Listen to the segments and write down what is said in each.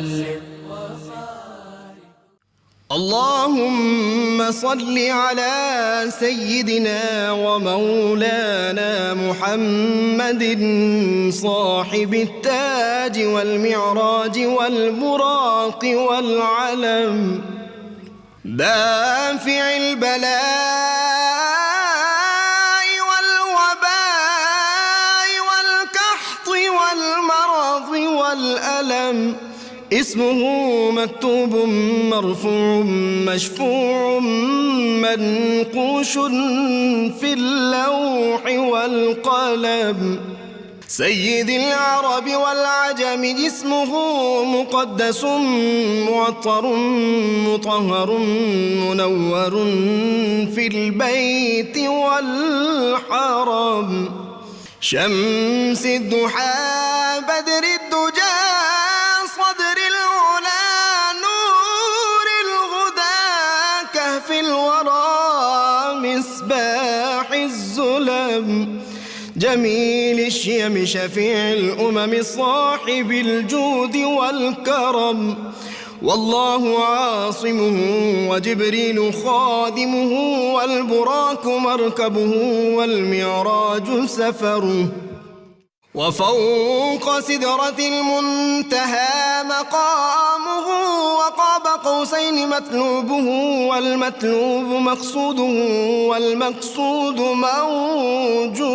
وسلم. اللهم صل على سيدنا ومولانا محمد صاحب التاج والمعراج والبراق والعلم، دافع البلاء والوباء والكحط والمرض والألم، اسمه مكتوب مرفوع مشفوع منقوش في اللوح والقلم، سيد العرب والعجم، جسمه مقدس معطر مطهر منور في البيت والحرم، شمس الضحى بدر الدجى صدر العلا نور الهدى كهف الورى مصباح الظلم، جميل الشيم شفيع الأمم صاحب الجود والكرم، والله عاصمه وجبريل خادمه والبراك مركبه والمعراج سفره، وفوق سدرة المنتهى مقامه، وقاب قوسين مطلوبه والمطلوب مقصوده والمقصود موجود،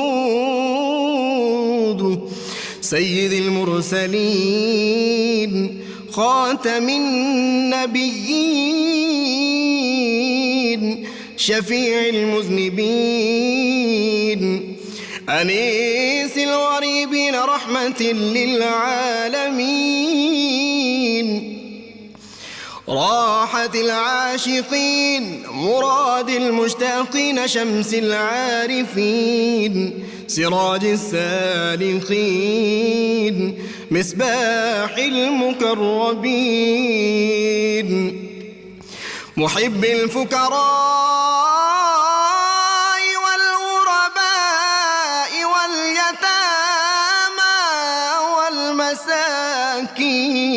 سيد المرسلين خاتم النبيين شفيع المذنبين أنيس الغريبين رحمة للعالمين، راحة العاشقين مراد المشتاقين، شمس العارفين سراج السالكين مصباح المقربين، محب الفقراء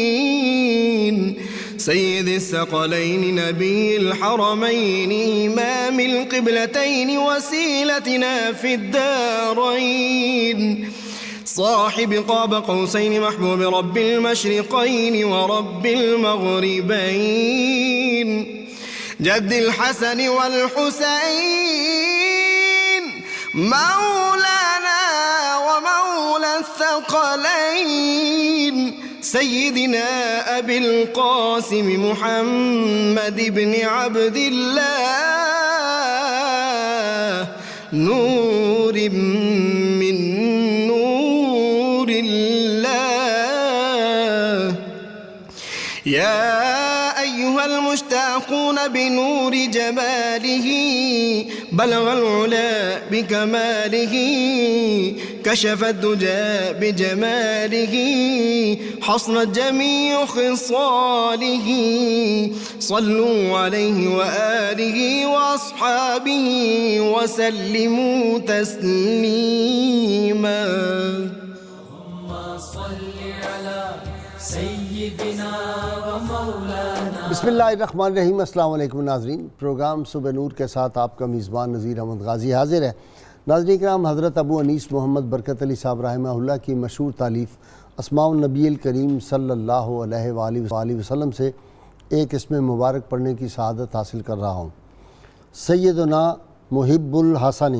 والمساكين، سيد الثقلين نبي الحرمين إمام القبلتين وسيلتنا في الدارين، صاحب قاب قوسين محبوب رب المشرقين ورب المغربين، جد الحسن والحسين مولانا ومولى الثقلين، سيدنا أبي القاسم محمد بن عبد الله نور من نور الله، يا أيها المشتاقون بنور جماله بلغ العلا بكماله، كشف الدجى بجماله حصنت جميع خصاله، صلوا عليه وآله وأصحابه وسلموا تسليما. اللهم صل على سيدنا ومولانا. بسم اللہ الرحمن الرحیم. السلام علیکم ناظرین، پروگرام صبح نور کے ساتھ آپ کا میزبان نذیر احمد غازی حاضر ہے. ناظرین کرام، حضرت ابو انیس محمد برکت علی صاحب رحمہ اللہ کی مشہور تالیف اسماء النبی الکریم صلی اللہ علیہ وآلہ وسلم سے ایک اسم مبارک پڑھنے کی سعادت حاصل کر رہا ہوں. سیدنا محب الحسن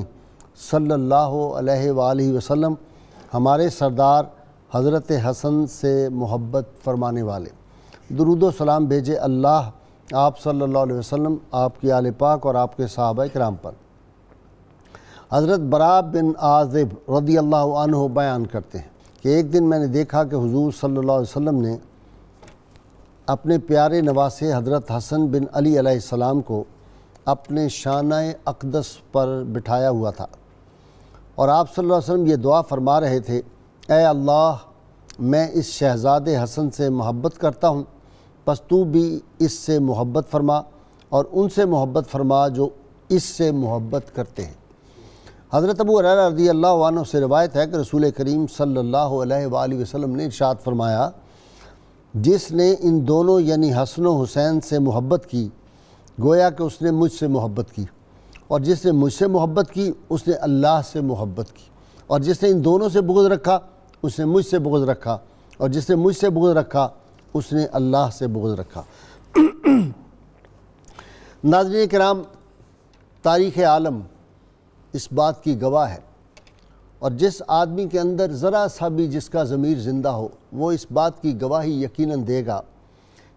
صلی اللہ علیہ وآلہ وسلم، ہمارے سردار حضرت حسن سے محبت فرمانے والے، درود و سلام بھیجے اللہ آپ صلی اللہ علیہ وسلم، آپ کی آل پاک اور آپ کے صحابہ کرام پر. حضرت براء بن عازب رضی اللہ عنہ بیان کرتے ہیں کہ ایک دن میں نے دیکھا کہ حضور صلی اللہ علیہ وسلم نے اپنے پیارے نواسے حضرت حسن بن علی علیہ السلام کو اپنے شانہ اقدس پر بٹھایا ہوا تھا، اور آپ صلی اللہ علیہ وسلم یہ دعا فرما رہے تھے، اے اللہ میں اس شہزادے حسن سے محبت کرتا ہوں، بس تو بھی اس سے محبت فرما اور ان سے محبت فرما جو اس سے محبت کرتے ہیں. حضرت ابو ہریرہ رضی اللہ عنہ سے روایت ہے کہ رسول کریم صلی اللہ علیہ وآلہ وسلم نے ارشاد فرمایا جس نے ان دونوں یعنی حسن و حسین سے محبت کی گویا کہ اس نے مجھ سے محبت کی، اور جس نے مجھ سے محبت کی اس نے اللہ سے محبت کی، اور جس نے ان دونوں سے بغض رکھا اس نے مجھ سے بغض رکھا، اور جس نے مجھ سے بغض رکھا اس نے اللہ سے بغض رکھا۔ ناظرین کرام، تاریخ عالم اس بات کی گواہ ہے، اور جس آدمی کے اندر ذرا سا بھی جس کا ضمیر زندہ ہو وہ اس بات کی گواہی یقیناً دے گا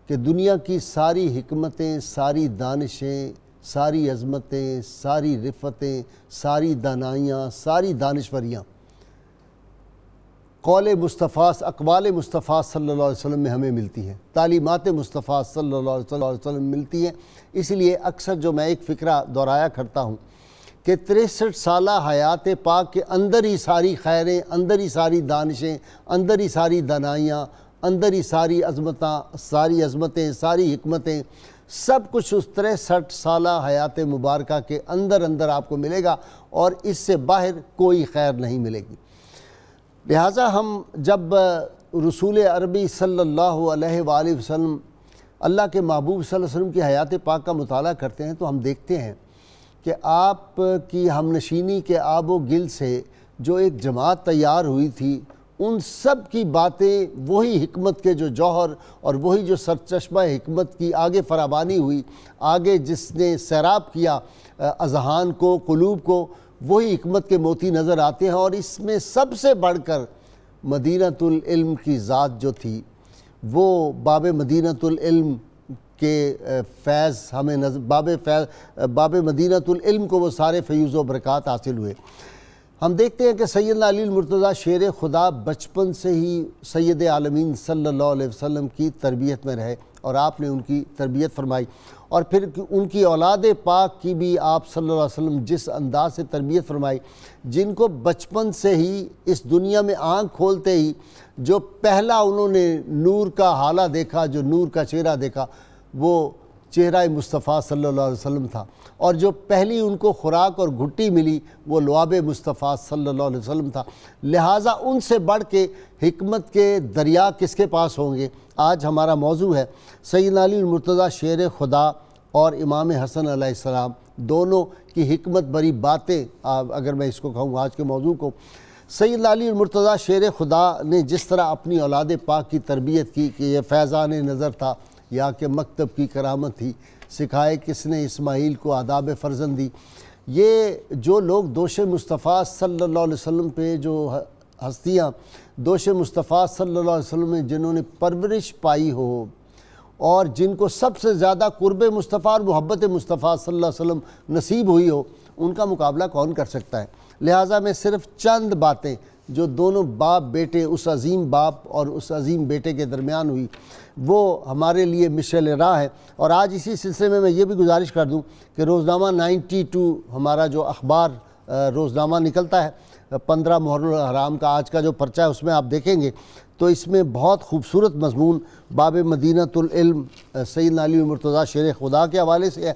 کہ دنیا کی ساری حکمتیں، ساری دانشیں، ساری عظمتیں، ساری رفتیں، ساری دانائیاں، ساری دانشوریاں قول مصطفیٰ، اقوال مصطفیٰ صلی اللہ علیہ وسلم میں ہمیں ملتی ہیں، تعلیمات مصطفیٰ صلی اللہ علیہ وسلم ملتی ہیں۔ اس لیے اکثر جو میں ایک فکرہ دہرایا کرتا ہوں کہ 63 سالہ حیات پاک کے اندر ہی ساری خیریں، اندر ہی ساری دانشیں، اندر ہی ساری دانائیاں، اندر ہی ساری عظمتیں، ساری حکمتیں، سب کچھ اس 63 سالہ حیات مبارکہ کے اندر آپ کو ملے گا، اور اس سے باہر کوئی خیر نہیں ملے گی۔ لہٰذا ہم جب رسول عربی صلی اللہ علیہ وآلہ وسلم، اللہ کے محبوب صلی اللہ علیہ وسلم کی حیات پاک کا مطالعہ کرتے ہیں تو ہم دیکھتے ہیں کہ آپ کی ہم نشینی کے آب و گل سے جو ایک جماعت تیار ہوئی تھی، ان سب کی باتیں وہی حکمت کے جو جوہر اور وہی جو سرچشمہ حکمت کی آگے فراوانی ہوئی، آگے جس نے سیراب کیا اذہان کو، قلوب کو، وہی حکمت کے موتی نظر آتے ہیں۔ اور اس میں سب سے بڑھ کر مدینۃ العلم کی ذات جو تھی، وہ باب مدینۃ العلم کے فیض ہمیں باب مدینۃ العلم کو وہ سارے فیوز و برکات حاصل ہوئے۔ ہم دیکھتے ہیں کہ سیدنا علی المرتضیٰ شیر خدا بچپن سے ہی سید عالمین صلی اللہ علیہ وسلم کی تربیت میں رہے، اور آپ نے ان کی تربیت فرمائی، اور پھر ان کی اولاد پاک کی بھی آپ صلی اللہ علیہ وسلم جس انداز سے تربیت فرمائی، جن کو بچپن سے ہی اس دنیا میں آنکھ کھولتے ہی جو پہلا انہوں نے نور کا حالہ دیکھا، جو نور کا چہرہ دیکھا، وہ چہرہ مصطفیٰ صلی اللہ علیہ وسلم تھا، اور جو پہلی ان کو خوراک اور گھٹی ملی وہ لعاب مصطفیٰ صلی اللہ علیہ وسلم تھا۔ لہٰذا ان سے بڑھ کے حکمت کے دریا کس کے پاس ہوں گے؟ آج ہمارا موضوع ہے سیدنا علی المرتضیٰ شیر خدا اور امام حسن علیہ السلام، دونوں کی حکمت بری باتیں، اگر میں اس کو کہوں آج کے موضوع کو۔ سیدنا علی المرتضیٰ شیر خدا نے جس طرح اپنی اولاد پاک کی تربیت کی کہ یہ فیضان نظر تھا یا کہ مکتب کی کرامت تھی، سکھائے کس نے اسماعیل کو آداب فرزندی، یہ جو لوگ دوش مصطفیٰ صلی اللہ علیہ وسلم پہ، جو ہستیاں دوش مصطفیٰ صلی اللہ علیہ وسلم میں جنہوں نے پرورش پائی ہو، اور جن کو سب سے زیادہ قرب مصطفیٰ اور محبت مصطفیٰ صلی اللہ علیہ وسلم نصیب ہوئی ہو، ان کا مقابلہ کون کر سکتا ہے؟ لہٰذا میں صرف چند باتیں جو دونوں باپ بیٹے، اس عظیم باپ اور اس عظیم بیٹے کے درمیان ہوئی، وہ ہمارے لیے مشعل راہ ہے۔ اور آج اسی سلسلے میں یہ بھی گزارش کر دوں کہ روزنامہ 92 ہمارا جو اخبار روزنامہ نکلتا ہے 15 محرم الحرام کا، آج کا جو پرچہ ہے اس میں آپ دیکھیں گے تو اس میں بہت خوبصورت مضمون باب مدینۃ العلم سیدنا علی المرتضیٰ شیر خدا کے حوالے سے ہے۔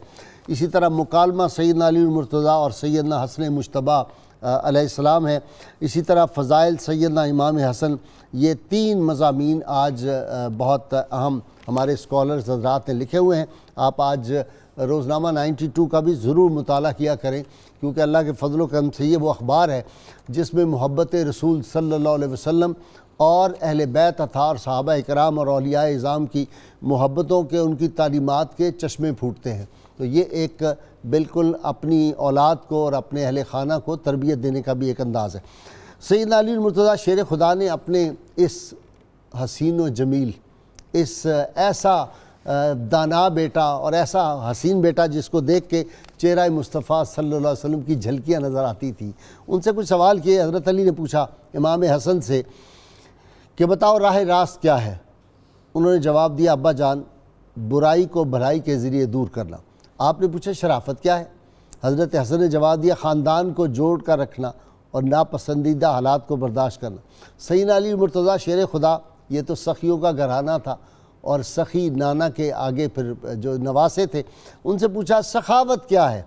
اسی طرح مکالمہ سیدنا علی المرتضیٰ اور سیدنا حسن مجتبیٰ علیہ السلام ہے۔ اسی طرح فضائل سیدنا امام حسن، یہ 3 مضامین آج بہت اہم ہمارے اسکالرز حضرات نے لکھے ہوئے ہیں۔ آپ آج روزنامہ 92 کا بھی ضرور مطالعہ کیا کریں، کیونکہ اللہ کے فضل و کرم سے یہ وہ اخبار ہے جس میں محبت رسول صلی اللہ علیہ وسلم اور اہل بیت اطہار صحابہ اکرام اور اولیاء اعظام کی محبتوں کے، ان کی تعلیمات کے چشمے پھوٹتے ہیں۔ تو یہ ایک بالکل اپنی اولاد کو اور اپنے اہل خانہ کو تربیت دینے کا بھی ایک انداز ہے۔ سیدنا علی المرتضیٰ شیر خدا نے اپنے اس حسین و جمیل، اس ایسا دانا بیٹا اور ایسا حسین بیٹا جس کو دیکھ کے چہرہ مصطفیٰ صلی اللہ علیہ وسلم کی جھلکیاں نظر آتی تھیں، ان سے کچھ سوال کیے۔ حضرت علی نے پوچھا امام حسن سے کہ بتاؤ راہ راست کیا ہے؟ انہوں نے جواب دیا ابا جان، برائی کو بھلائی کے ذریعے دور کرنا۔ آپ نے پوچھا شرافت کیا ہے؟ حضرت حسن نے جواب دیا خاندان کو جوڑ کر رکھنا اور ناپسندیدہ حالات کو برداشت کرنا۔ سیدنا علی المرتضیٰ شیر خدا یہ تو سخیوں کا گھرانہ تھا، اور سخی نانا کے آگے پھر جو نواسے تھے، ان سے پوچھا سخاوت کیا ہے؟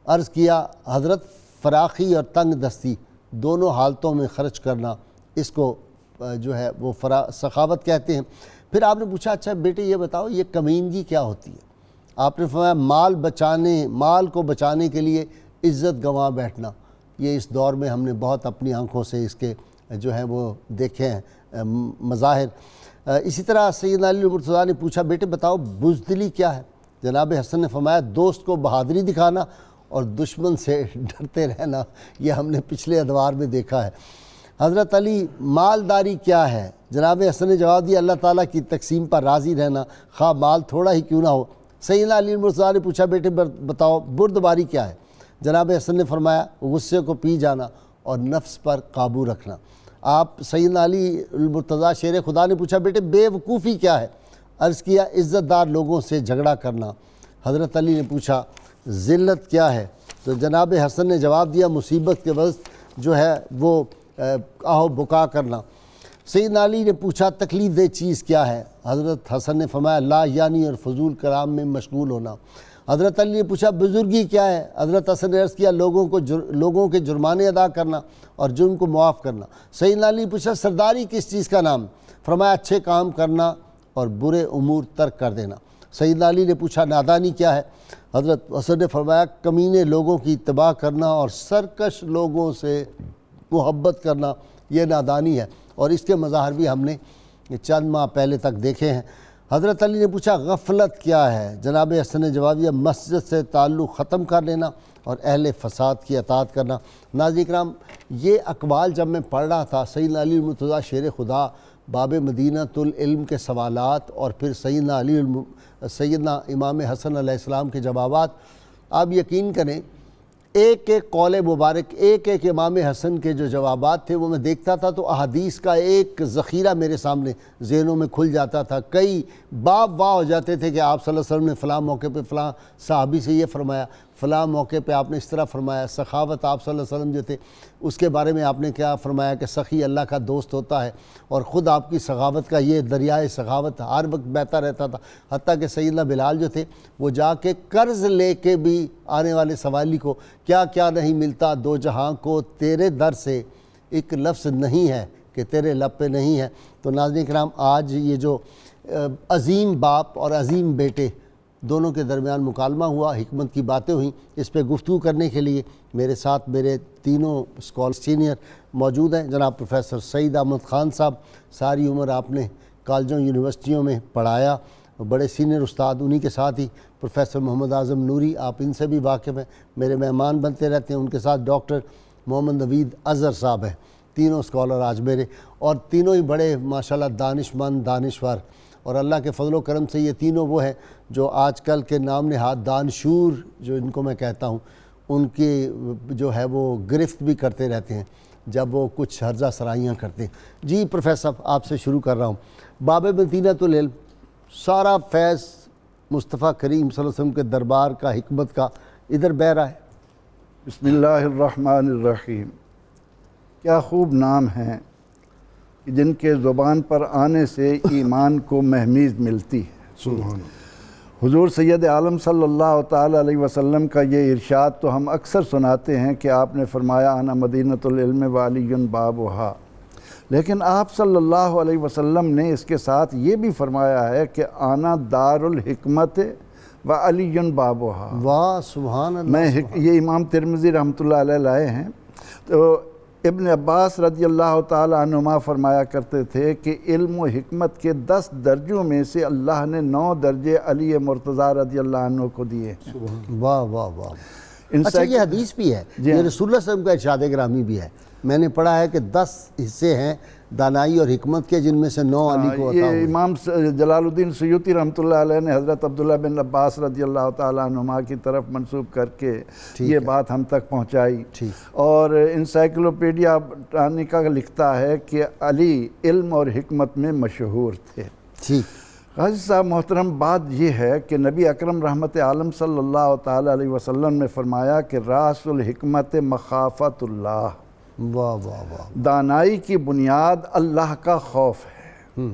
عرض کیا حضرت فراخی اور تنگ دستی دونوں حالتوں میں خرچ کرنا، اس کو جو ہے وہ سخاوت کہتے ہیں۔ پھر آپ نے پوچھا اچھا بیٹے یہ بتاؤ یہ کمینگی کیا ہوتی ہے؟ آپ نے فرمایا مال کو بچانے کے لیے عزت گنوا بیٹھنا۔ یہ اس دور میں ہم نے بہت اپنی آنکھوں سے اس کے جو ہیں وہ دیکھے ہیں مظاہر۔ اسی طرح سیدنا علی مرتضیٰ نے پوچھا بیٹے بتاؤ بزدلی کیا ہے؟ جناب حسن نے فرمایا دوست کو بہادری دکھانا اور دشمن سے ڈرتے رہنا۔ یہ ہم نے پچھلے ادوار میں دیکھا ہے۔ حضرت علی مالداری کیا ہے؟ جناب حسن نے جواب دیا اللہ تعالیٰ کی تقسیم پر راضی رہنا خواہ مال تھوڑا ہی کیوں نہ ہو۔ سیدنا علی مرتضیٰ نے پوچھا بیٹے بتاؤ بردباری کیا ہے؟ جناب حسن نے فرمایا غصے کو پی جانا اور نفس پر قابو رکھنا۔ آپ سیدنا علی المرتضیٰ شیر خدا نے پوچھا بیٹے بے وقوفی کیا ہے؟ عرض کیا عزت دار لوگوں سے جھگڑا کرنا۔ حضرت علی نے پوچھا ذلت کیا ہے؟ تو جناب حسن نے جواب دیا مصیبت کے وقت جو ہے وہ آہو بکا کرنا۔ سیدنا علی نے پوچھا تکلیف دہ چیز کیا ہے؟ حضرت حسن نے فرمایا لا یعنی اور فضول کلام میں مشغول ہونا۔ حضرت علی نے پوچھا بزرگی کیا ہے؟ حضرت حسن نے عرض کیا لوگوں کے جرمانے ادا کرنا اور جرم کو معاف کرنا۔ سیدنا علی نے پوچھا سرداری کس چیز کا نام؟ فرمایا اچھے کام کرنا اور برے امور ترک کر دینا۔ سیدنا علی نے پوچھا نادانی کیا ہے؟ حضرت حسن نے فرمایا کمینے لوگوں کی اتباع کرنا اور سرکش لوگوں سے محبت کرنا یہ نادانی ہے، اور اس کے مظاہر بھی ہم نے چند ماہ پہلے تک دیکھے ہیں۔ حضرت علی نے پوچھا غفلت کیا ہے؟ جناب حسن نے جواب دیا مسجد سے تعلق ختم کر لینا اور اہل فساد کی اطاعت کرنا۔ ناظرین کرام یہ اقوال جب میں پڑھ رہا تھا سیدنا علی مرتضیٰ شیر خدا باب مدینۃ العلم کے سوالات اور پھر سیدنا امام حسن علیہ السلام کے جوابات، آپ یقین کریں ایک ایک قول مبارک ایک امام حسن کے جو جوابات تھے وہ میں دیکھتا تھا تو احادیث کا ایک ذخیرہ میرے سامنے ذہنوں میں کھل جاتا تھا۔ کئی باب واہ ہو جاتے تھے کہ آپ صلی اللہ علیہ وسلم نے فلاں موقع پہ فلاں صحابی سے یہ فرمایا، فلاں موقع پہ آپ نے اس طرح فرمایا۔ سخاوت آپ صلی اللہ علیہ وسلم جو تھے اس کے بارے میں آپ نے کیا فرمایا کہ سخی اللہ کا دوست ہوتا ہے، اور خود آپ کی سخاوت کا یہ دریائے سخاوت ہر وقت بہتا رہتا تھا، حتیٰ کہ سیدنا بلال جو تھے وہ جا کے قرض لے کے بھی آنے والے سوالی کو کیا کیا نہیں ملتا دو جہاں کو تیرے در سے ایک لفظ نہیں ہے کہ تیرے لب پہ نہیں ہے۔ تو ناظرین کرام آج یہ جو عظیم باپ اور عظیم بیٹے دونوں کے درمیان مکالمہ ہوا، حکمت کی باتیں ہوئیں، اس پہ گفتگو کرنے کے لیے میرے ساتھ میرے تینوں اسکالر سینئر موجود ہیں۔ جناب پروفیسر سعید احمد خان صاحب، ساری عمر آپ نے کالجوں یونیورسٹیوں میں پڑھایا، بڑے سینئر استاد، انہی کے ساتھ ہی پروفیسر محمد اعظم نوری، آپ ان سے بھی واقف ہیں، میرے مہمان بنتے رہتے ہیں، ان کے ساتھ ڈاکٹر محمد نوید اظہر صاحب ہیں، تینوں اسکالر آج میرے، اور تینوں ہی بڑے ماشاءاللہ دانشمند دانشور، اور اللہ کے فضل و کرم سے یہ تینوں وہ ہیں جو آج کل کے نام نہاد دانشور جو ان کو میں کہتا ہوں ان کی جو ہے وہ گرفت بھی کرتے رہتے ہیں جب وہ کچھ ہرزہ سرائیاں کرتے ہیں۔ جی پروفیسر صاحب آپ سے شروع کر رہا ہوں، باب مدینۃ العلم سارا فیض مصطفیٰ کریم صلی اللہ علیہ وسلم کے دربار کا حکمت کا ادھر بہہ رہا ہے۔ بسم اللہ الرحمن الرحیم، کیا خوب نام ہیں کہ جن کے زبان پر آنے سے ایمان کو مہمیز ملتی ہے۔ سبحان اللہ۔ حضور سید عالم صلی اللہ تعالیٰ علیہ وسلم کا یہ ارشاد تو ہم اکثر سناتے ہیں کہ آپ نے فرمایا انا مدینۃ العلم وعلی بابھا، لیکن آپ صلی اللہ علیہ وسلم نے اس کے ساتھ یہ بھی فرمایا ہے کہ انا دار الحکمت وعلی بابھا۔ واہ سبحان اللہ۔ یہ امام ترمذی رحمۃ اللہ علیہ لائے ہیں۔ تو ابن عباس رضی اللہ تعالیٰ عنہما فرمایا کرتے تھے کہ علم و حکمت کے 10 درجوں میں سے اللہ نے 9 درجے علی مرتضیٰ رضی اللہ عنہ کو دیے۔ واہ واہ واہ۔ اچھا یہ حدیث بھی ہے، یہ رسول اللہ صلی اللہ علیہ وسلم کا ارشاد گرامی بھی ہے، میں نے پڑھا ہے کہ 10 حصے ہیں دانائی اور حکمت کے جن میں سے 9 علی کو عطا ہوئے۔ یہ امام جلال الدین سیوطی رحمۃ اللہ علیہ نے حضرت عبداللہ بن عباس رضی اللہ تعالیٰ عنہما کی طرف منسوب کر کے یہ بات ہم تک پہنچائی، اور انسائکلوپیڈیا برٹانیکا لکھتا ہے کہ علی علم اور حکمت میں مشہور تھے۔ غازی صاحب محترم، بات یہ ہے کہ نبی اکرم رحمت عالم صلی اللہ تعالیٰ علیہ وسلم نے فرمایا کہ راس الحکمت مخافت اللہ، واہ واہ واہ، دانائی کی بنیاد اللہ کا خوف ہے۔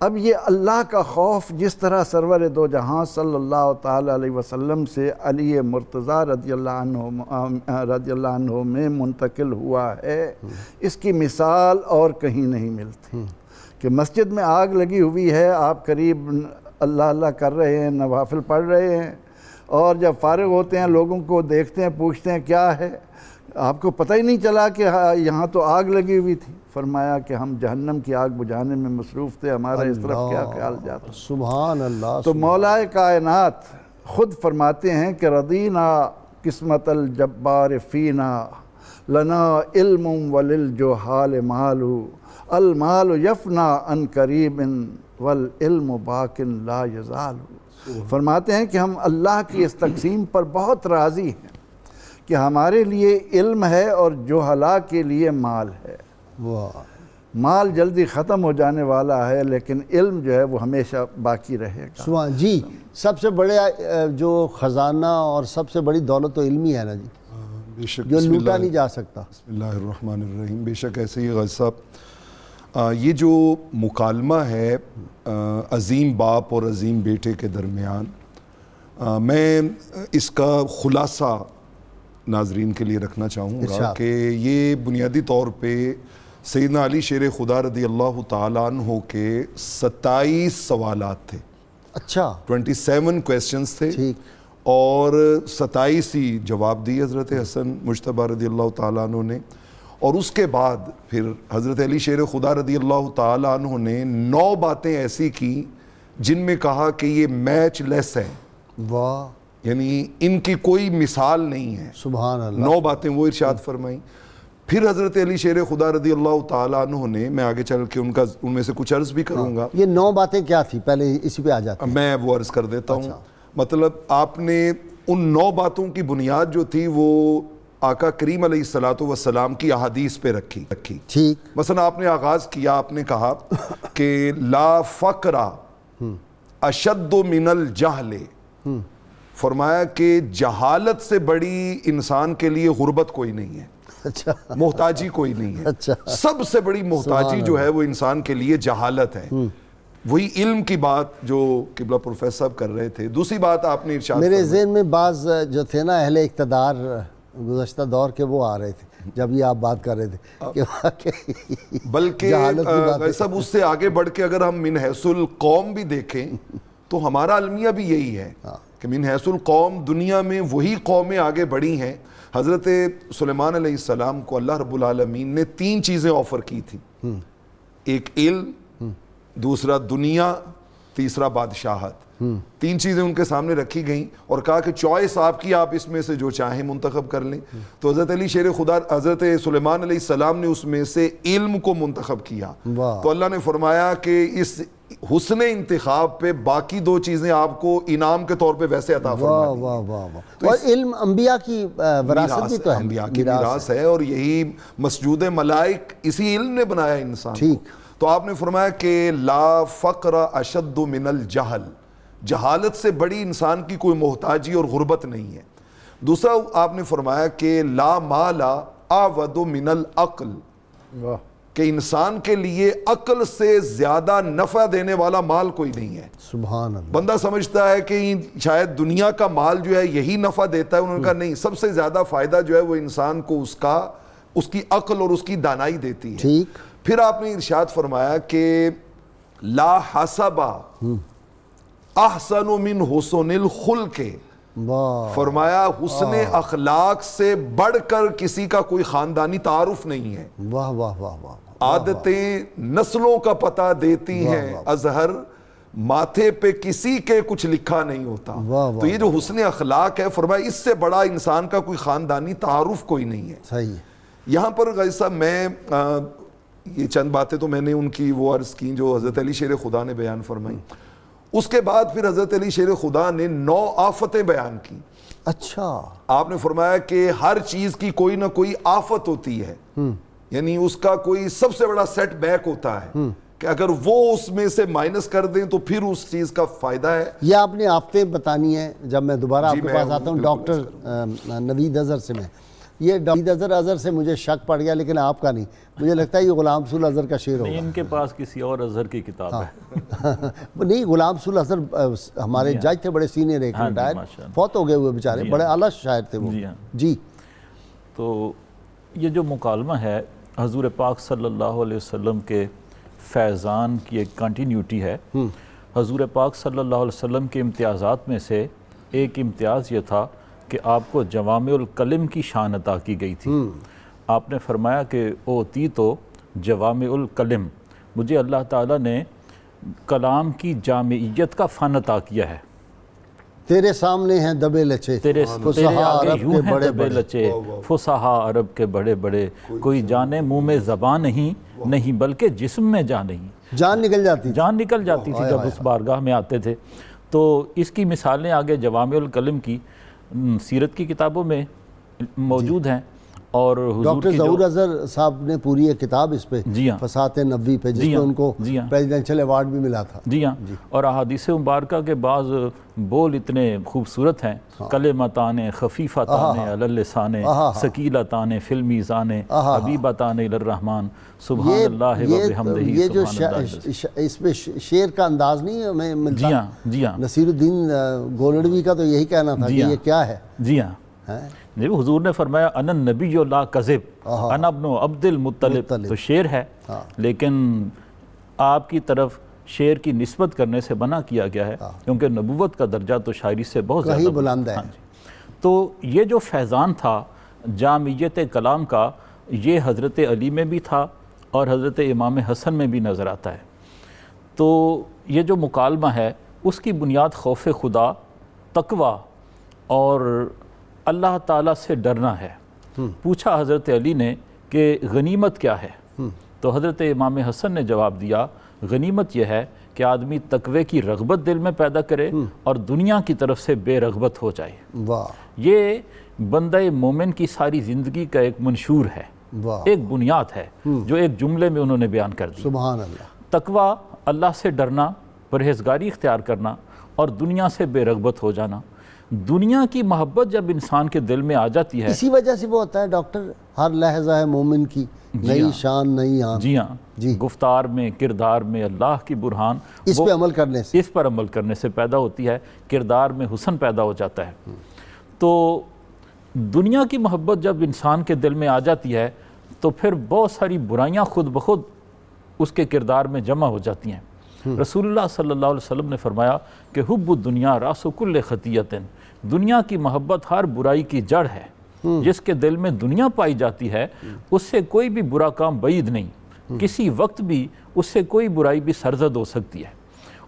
اب یہ اللہ کا خوف جس طرح سرور دو جہاں صلی اللہ تعالیٰ علیہ وسلم سے علی مرتضیٰ رضی اللہ عنہ میں منتقل ہوا ہے، اس کی مثال اور کہیں نہیں ملتی، کہ مسجد میں آگ لگی ہوئی ہے، آپ قریب اللہ اللہ کر رہے ہیں، نوافل پڑھ رہے ہیں، اور جب فارغ ہوتے ہیں لوگوں کو دیکھتے ہیں، پوچھتے ہیں کیا ہے، آپ کو پتہ ہی نہیں چلا کہ یہاں تو آگ لگی ہوئی تھی۔ فرمایا کہ ہم جہنم کی آگ بجھانے میں مصروف تھے، ہمارا اس طرف کیا خیال جاتا۔ سبحان اللہ۔ تو مولا کائنات خود فرماتے ہیں کہ رضینا قسمت الجبار فینا لنا علم وللجہال مال المال یفنا عن قریب والعلم باق لا یزال۔ فرماتے ہیں کہ ہم اللہ کی اس تقسیم پر بہت راضی ہیں کہ ہمارے لیے علم ہے اور جہلاء کے لیے مال ہے۔ واہ، مال جلدی ختم ہو جانے والا ہے، لیکن علم جو ہے وہ ہمیشہ باقی رہے گا۔ سبحان جی، سب سے بڑے جو خزانہ اور سب سے بڑی دولت تو علم ہی ہے نا جی، بے شک، جو لوٹا نہیں جا سکتا۔ بسم اللہ الرحمن الرحیم۔ بے شک ایسے ہی غازی صاحب، یہ جو مکالمہ ہے عظیم باپ اور عظیم بیٹے کے درمیان، میں اس کا خلاصہ ناظرین کے لیے رکھنا چاہوں گا ارشاد۔ کہ یہ بنیادی طور پہ سیدنا علی شیر خدا رضی اللہ تعالیٰ عنہ کے 27 سوالات تھے۔ اچھا، 27 کویسچنز تھے، ٹھیک، اور 27 ہی جواب دی حضرت حسن مجتبیٰ رضی اللہ تعالیٰ عنہ نے، اور اس کے بعد پھر حضرت علی شیر خدا رضی اللہ تعالیٰ عنہ نے 9 باتیں ایسی کی جن میں کہا کہ یہ میچ لیس ہیں، واہ، یعنی ان کی کوئی مثال نہیں ہے۔ سبحان اللہ۔ 9 باتیں وہ ارشاد فرمائیں۔ پھر حضرت علی شیر خدا رضی اللہ تعالیٰ عنہ نے، میں آگے چل کے ان میں سے کچھ عرض بھی کروں گا، یہ 9 باتیں کیا تھی؟ پہلے اسی پہ آ جاتے ہیں۔ میں وہ عرض کر دیتا ہوں۔ مطلب آپ نے ان 9 باتوں کی بنیاد جو تھی وہ آقا کریم علیہ السلام کی احادیث پہ رکھی۔ ٹھیک، مثلا آپ نے آغاز کیا، آپ نے کہا کہ لا فقر اشد من الجہل، فرمایا کہ جہالت سے بڑی انسان کے لیے غربت کوئی نہیں ہے، اچھا، محتاجی کوئی نہیں ہے۔ اچھا، سب سے بڑی محتاجی جو ہے وہ انسان کے لیے جہالت ہے۔ وہی علم کی بات جو قبلہ پروفیسر صاحب کر رہے تھے۔ دوسری بات آپ نے ارشاد میرے ذہن میں بعض جو تھے نا اہل اقتدار گزشتہ دور کے، وہ آ رہے تھے جب یہ آپ بات کر رہے تھے کہ واقعی بلکہ جہالت کی بات ہے۔ سب اس سے آگے بڑھ کے اگر ہم من حیث القوم بھی دیکھیں تو ہمارا المیہ بھی یہی ہے کہ من حیث القوم دنیا میں وہی قومیں آگے بڑھی ہیں۔ حضرت سلیمان علیہ السلام کو اللہ رب العالمین نے 3 چیزیں آفر کی تھی، ایک علم، دوسرا دنیا، تیسرا بادشاہت۔ 3 چیزیں ان کے سامنے رکھی گئیں اور کہا کہ چوائس آپ کی، آپ اس میں سے جو چاہیں منتخب کر لیں۔ تو حضرت علی شیر خدا، حضرت سلیمان علیہ السلام نے اس میں سے علم کو منتخب کیا۔ تو اللہ نے فرمایا کہ اس حسن انتخاب پہ باقی 2 چیزیں آپ کو انعام کے طور پہ ویسے عطا فرما دی۔ واہ واہ واہ۔ اور علم انبیاء کی وراثت بھی تو ہے، انبیاء کی میراث ہے، اور یہی مسجود ملائک اسی علم نے بنایا انسان کو۔ تو آپ نے فرمایا کہ لا فقر اشد من الجہل، جہالت سے بڑی انسان کی کوئی محتاجی اور غربت نہیں ہے۔ دوسرا آپ نے فرمایا کہ لا مال اعود من العقل، کہ انسان کے لیے عقل سے زیادہ نفع دینے والا مال کوئی نہیں ہے۔ سبحان اللہ۔ بندہ سمجھتا ہے کہ شاید دنیا کا مال جو ہے یہی نفع دیتا ہے، انہوں نے کہا نہیں، سب سے زیادہ فائدہ جو ہے وہ انسان کو اس کی عقل اور اس کی دانائی دیتی ہے۔ ٹھیک۔ پھر آپ نے ارشاد فرمایا کہ لا حسب احسن من حسن الخلق، فرمایا حسن اخلاق سے بڑھ کر کسی کا کوئی خاندانی تعارف نہیں ہے۔ واہ واہ واہ واہ۔ عادتیں نسلوں کا پتہ دیتی ہیں، اظہر ماتھے پہ کسی کے کچھ لکھا نہیں ہوتا۔ تو یہ جو حسن اخلاق ہے، فرمایا اس سے بڑا انسان کا کوئی خاندانی تعارف کوئی نہیں ہے۔ صحیح ہے۔ یہاں پر غازی صاحب میں یہ چند باتیں تو میں نے ان کی وہ عرض کی جو حضرت علی شیر خدا نے بیان فرمائی۔ اس کے بعد پھر حضرت علی شیر خدا نے 9 آفتیں بیان کی۔ اچھا، آپ نے فرمایا کہ ہر چیز کی کوئی نہ کوئی آفت ہوتی ہے، یعنی اس کا کوئی سب سے بڑا سیٹ بیک ہوتا ہے کہ اگر وہ اس میں سے مائنس کر دیں تو پھر اس چیز کا فائدہ ہے۔ یہ آپ نے آفتیں بتانی ہیں جب میں دوبارہ آپ کے پاس آتا ہوں ڈاکٹر نوید اظہر سے۔ میں یہ نوید اظہر سے مجھے شک پڑ گیا، لیکن آپ کا نہیں، مجھے لگتا ہے یہ غلام رسول اظہر کا شعر ہوگا۔ ان کے پاس کسی اور اظہر کی کتاب ہے۔ نہیں، غلام رسول اظہر ہمارے جج تھے، بڑے سینئر، ایک ریٹائر، فوت ہو گئے ہوئے بیچارے، بڑے اعلیٰ شاعر تھے وہ۔ جی، تو یہ جو مکالمہ ہے حضور پاک صلی اللہ علیہ وسلم کے فیضان کی ایک کنٹینیوٹی ہے۔ حضور پاک صلی اللہ علیہ وسلم کے امتیازات میں سے ایک امتیاز یہ تھا کہ آپ کو جوامع الکلم کی شان عطا کی گئی تھی۔ آپ نے فرمایا کہ اوتی تو جوامع الکلم، مجھے اللہ تعالیٰ نے کلام کی جامعیت کا فن عطا کیا ہے۔ تیرے سامنے ہیں دبے لچے، تیرے فصحا آگے عرب یوں کے ہیں بڑے دبے بڑے، لچے، فصحا عرب کے بڑے بڑے، کوئی جانے منہ میں زبان نہیں بلکہ جسم میں جان نہیں، جان نکل جاتی تھی۔ جان نکل جاتی تھی جب اس بارگاہ میں آتے تھے۔ تو اس کی مثالیں آگے جوامع الکلم کی سیرت کی کتابوں میں موجود ہیں، اور حضور ڈاکٹر کی ظہور اظہر صاحب نے پوری ایک کتاب اس پہ، جی ہاں، فساحت نبوی پہ، جس جی پہ ہاں، ان کو جی ہاں، پریزیڈنشل ایوارڈ بھی ملا تھا۔ جی ہاں، اور احادیث مبارکہ کے بعض بول اتنے خوبصورت ہیں، کلمتان خفیفتان علی اللسان ثقیلتان فی المیزان حبیبتان الی الرحمن سبحان اللہ و بحمدہ یہ جو سبحان اللہ۔ اس پہ شعر کا انداز نہیں ہمیں ملتا؟ جی ہاں، جی ہاں، نصیر الدین گولڑوی کا تو یہی کہنا تھا کہ یہ کیا ہے؟ جی ہاں، جی حضور نے فرمایا انا النبی لا کذب انا ابن عبد المطلب، تو شعر ہے، لیکن آپ کی طرف شعر کی نسبت کرنے سے منع کیا گیا ہے، کیونکہ نبوت کا درجہ تو شاعری سے بہت زیادہ بلند ہے۔ تو یہ جو فیضان تھا جامعیت کلام کا، یہ حضرت علی میں بھی تھا اور حضرت امام حسن میں بھی نظر آتا ہے۔ تو یہ جو مکالمہ ہے اس کی بنیاد خوف خدا، تقوی اور اللہ تعالیٰ سے ڈرنا ہے۔ پوچھا حضرت علی نے کہ غنیمت کیا ہے؟ تو حضرت امام حسن نے جواب دیا غنیمت یہ ہے کہ آدمی تقوی کی رغبت دل میں پیدا کرے اور دنیا کی طرف سے بے رغبت ہو جائے۔ واہ، یہ بندہ مومن کی ساری زندگی کا ایک منشور ہے، ایک بنیاد ہے جو ایک جملے میں انہوں نے بیان کر دی۔ سبحان اللہ۔ تقوی، اللہ سے ڈرنا، پرہیزگاری اختیار کرنا اور دنیا سے بے رغبت ہو جانا۔ دنیا کی محبت جب انسان کے دل میں آ جاتی ہے، اسی وجہ سے وہ ہوتا ہے ڈاکٹر، ہر لحظہ ہے مومن کی نئی شان نئی آن۔ جی ہاں، گفتار میں، کردار میں اللہ کی برہان، اس پہ عمل کرنے سے، اس پر عمل کرنے سے پیدا ہوتی ہے، کردار میں حسن پیدا ہو جاتا ہے۔ تو دنیا کی محبت جب انسان کے دل میں آ جاتی ہے تو پھر بہت ساری برائیاں خود بخود اس کے کردار میں جمع ہو جاتی ہیں۔ رسول اللہ صلی اللہ علیہ وسلم نے فرمایا کہ حب الدنیا راس کل خطیۃ، دنیا کی محبت ہر برائی کی جڑ ہے۔ جس کے دل میں دنیا پائی جاتی ہے اس سے کوئی بھی برا کام بعید نہیں، کسی وقت بھی اس سے کوئی برائی بھی سرزد ہو سکتی ہے۔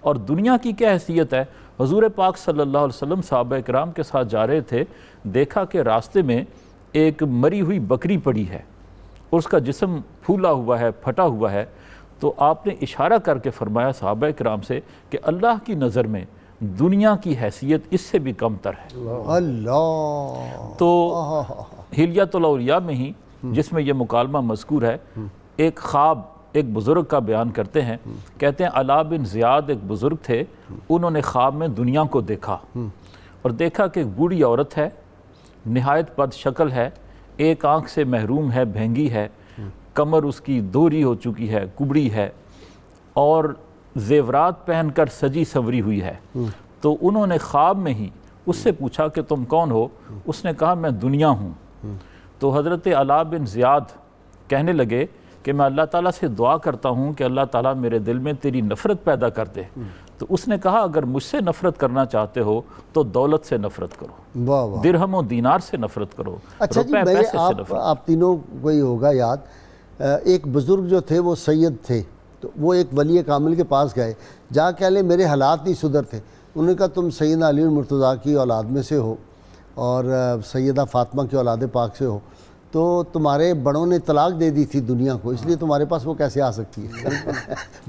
اور دنیا کی کیا حیثیت ہے؟ حضور پاک صلی اللہ علیہ وسلم صحابہ کرام کے ساتھ جا رہے تھے، دیکھا کہ راستے میں ایک مری ہوئی بکری پڑی ہے اور اس کا جسم پھولا ہوا ہے، پھٹا ہوا ہے۔ تو آپ نے اشارہ کر کے فرمایا صحابہ کرام سے کہ اللہ کی نظر میں دنیا کی حیثیت اس سے بھی کم تر ہے۔ اللہ۔ تو حلیۃ الاولیاء میں ہی جس میں یہ مکالمہ مذکور ہے، ایک خواب ایک بزرگ کا بیان کرتے ہیں، کہتے ہیں علا بن زیاد ایک بزرگ تھے، انہوں نے خواب میں دنیا کو دیکھا اور دیکھا کہ ایک بوڑھی عورت ہے، نہایت بد شکل ہے، ایک آنکھ سے محروم ہے، بھینگی ہے، کمر اس کی دوری ہو چکی ہے، کبڑی ہے، اور زیورات پہن کر سجی سوری ہوئی ہے۔ تو انہوں نے خواب میں ہی اس سے پوچھا کہ تم کون ہو؟ اس نے کہا میں دنیا ہوں۔ تو حضرت علا بن زیاد کہنے لگے کہ میں اللہ تعالیٰ سے دعا کرتا ہوں کہ اللہ تعالیٰ میرے دل میں تیری نفرت پیدا کر دے۔ تو اس نے کہا اگر مجھ سے نفرت کرنا چاہتے ہو تو دولت سے نفرت کرو، واہ واہ۔ درہم و دینار سے نفرت کرو، اچھا جی، روپے میں پیسے سے نفرت۔ آپ تینوں کو یہ ہوگا یاد، ایک بزرگ جو تھے وہ سید تھے، تو وہ ایک ولی کامل کے پاس گئے، جا کہہ لیں میرے حالات نہیں صدر تھے۔ انہوں نے کہا تم سیدنا علی المرتضیٰ کی اولاد میں سے ہو اور سیدہ فاطمہ کی اولاد پاک سے ہو، تو تمہارے بڑوں نے طلاق دے دی تھی دنیا کو، اس لیے تمہارے پاس وہ کیسے آ سکتی ہے؟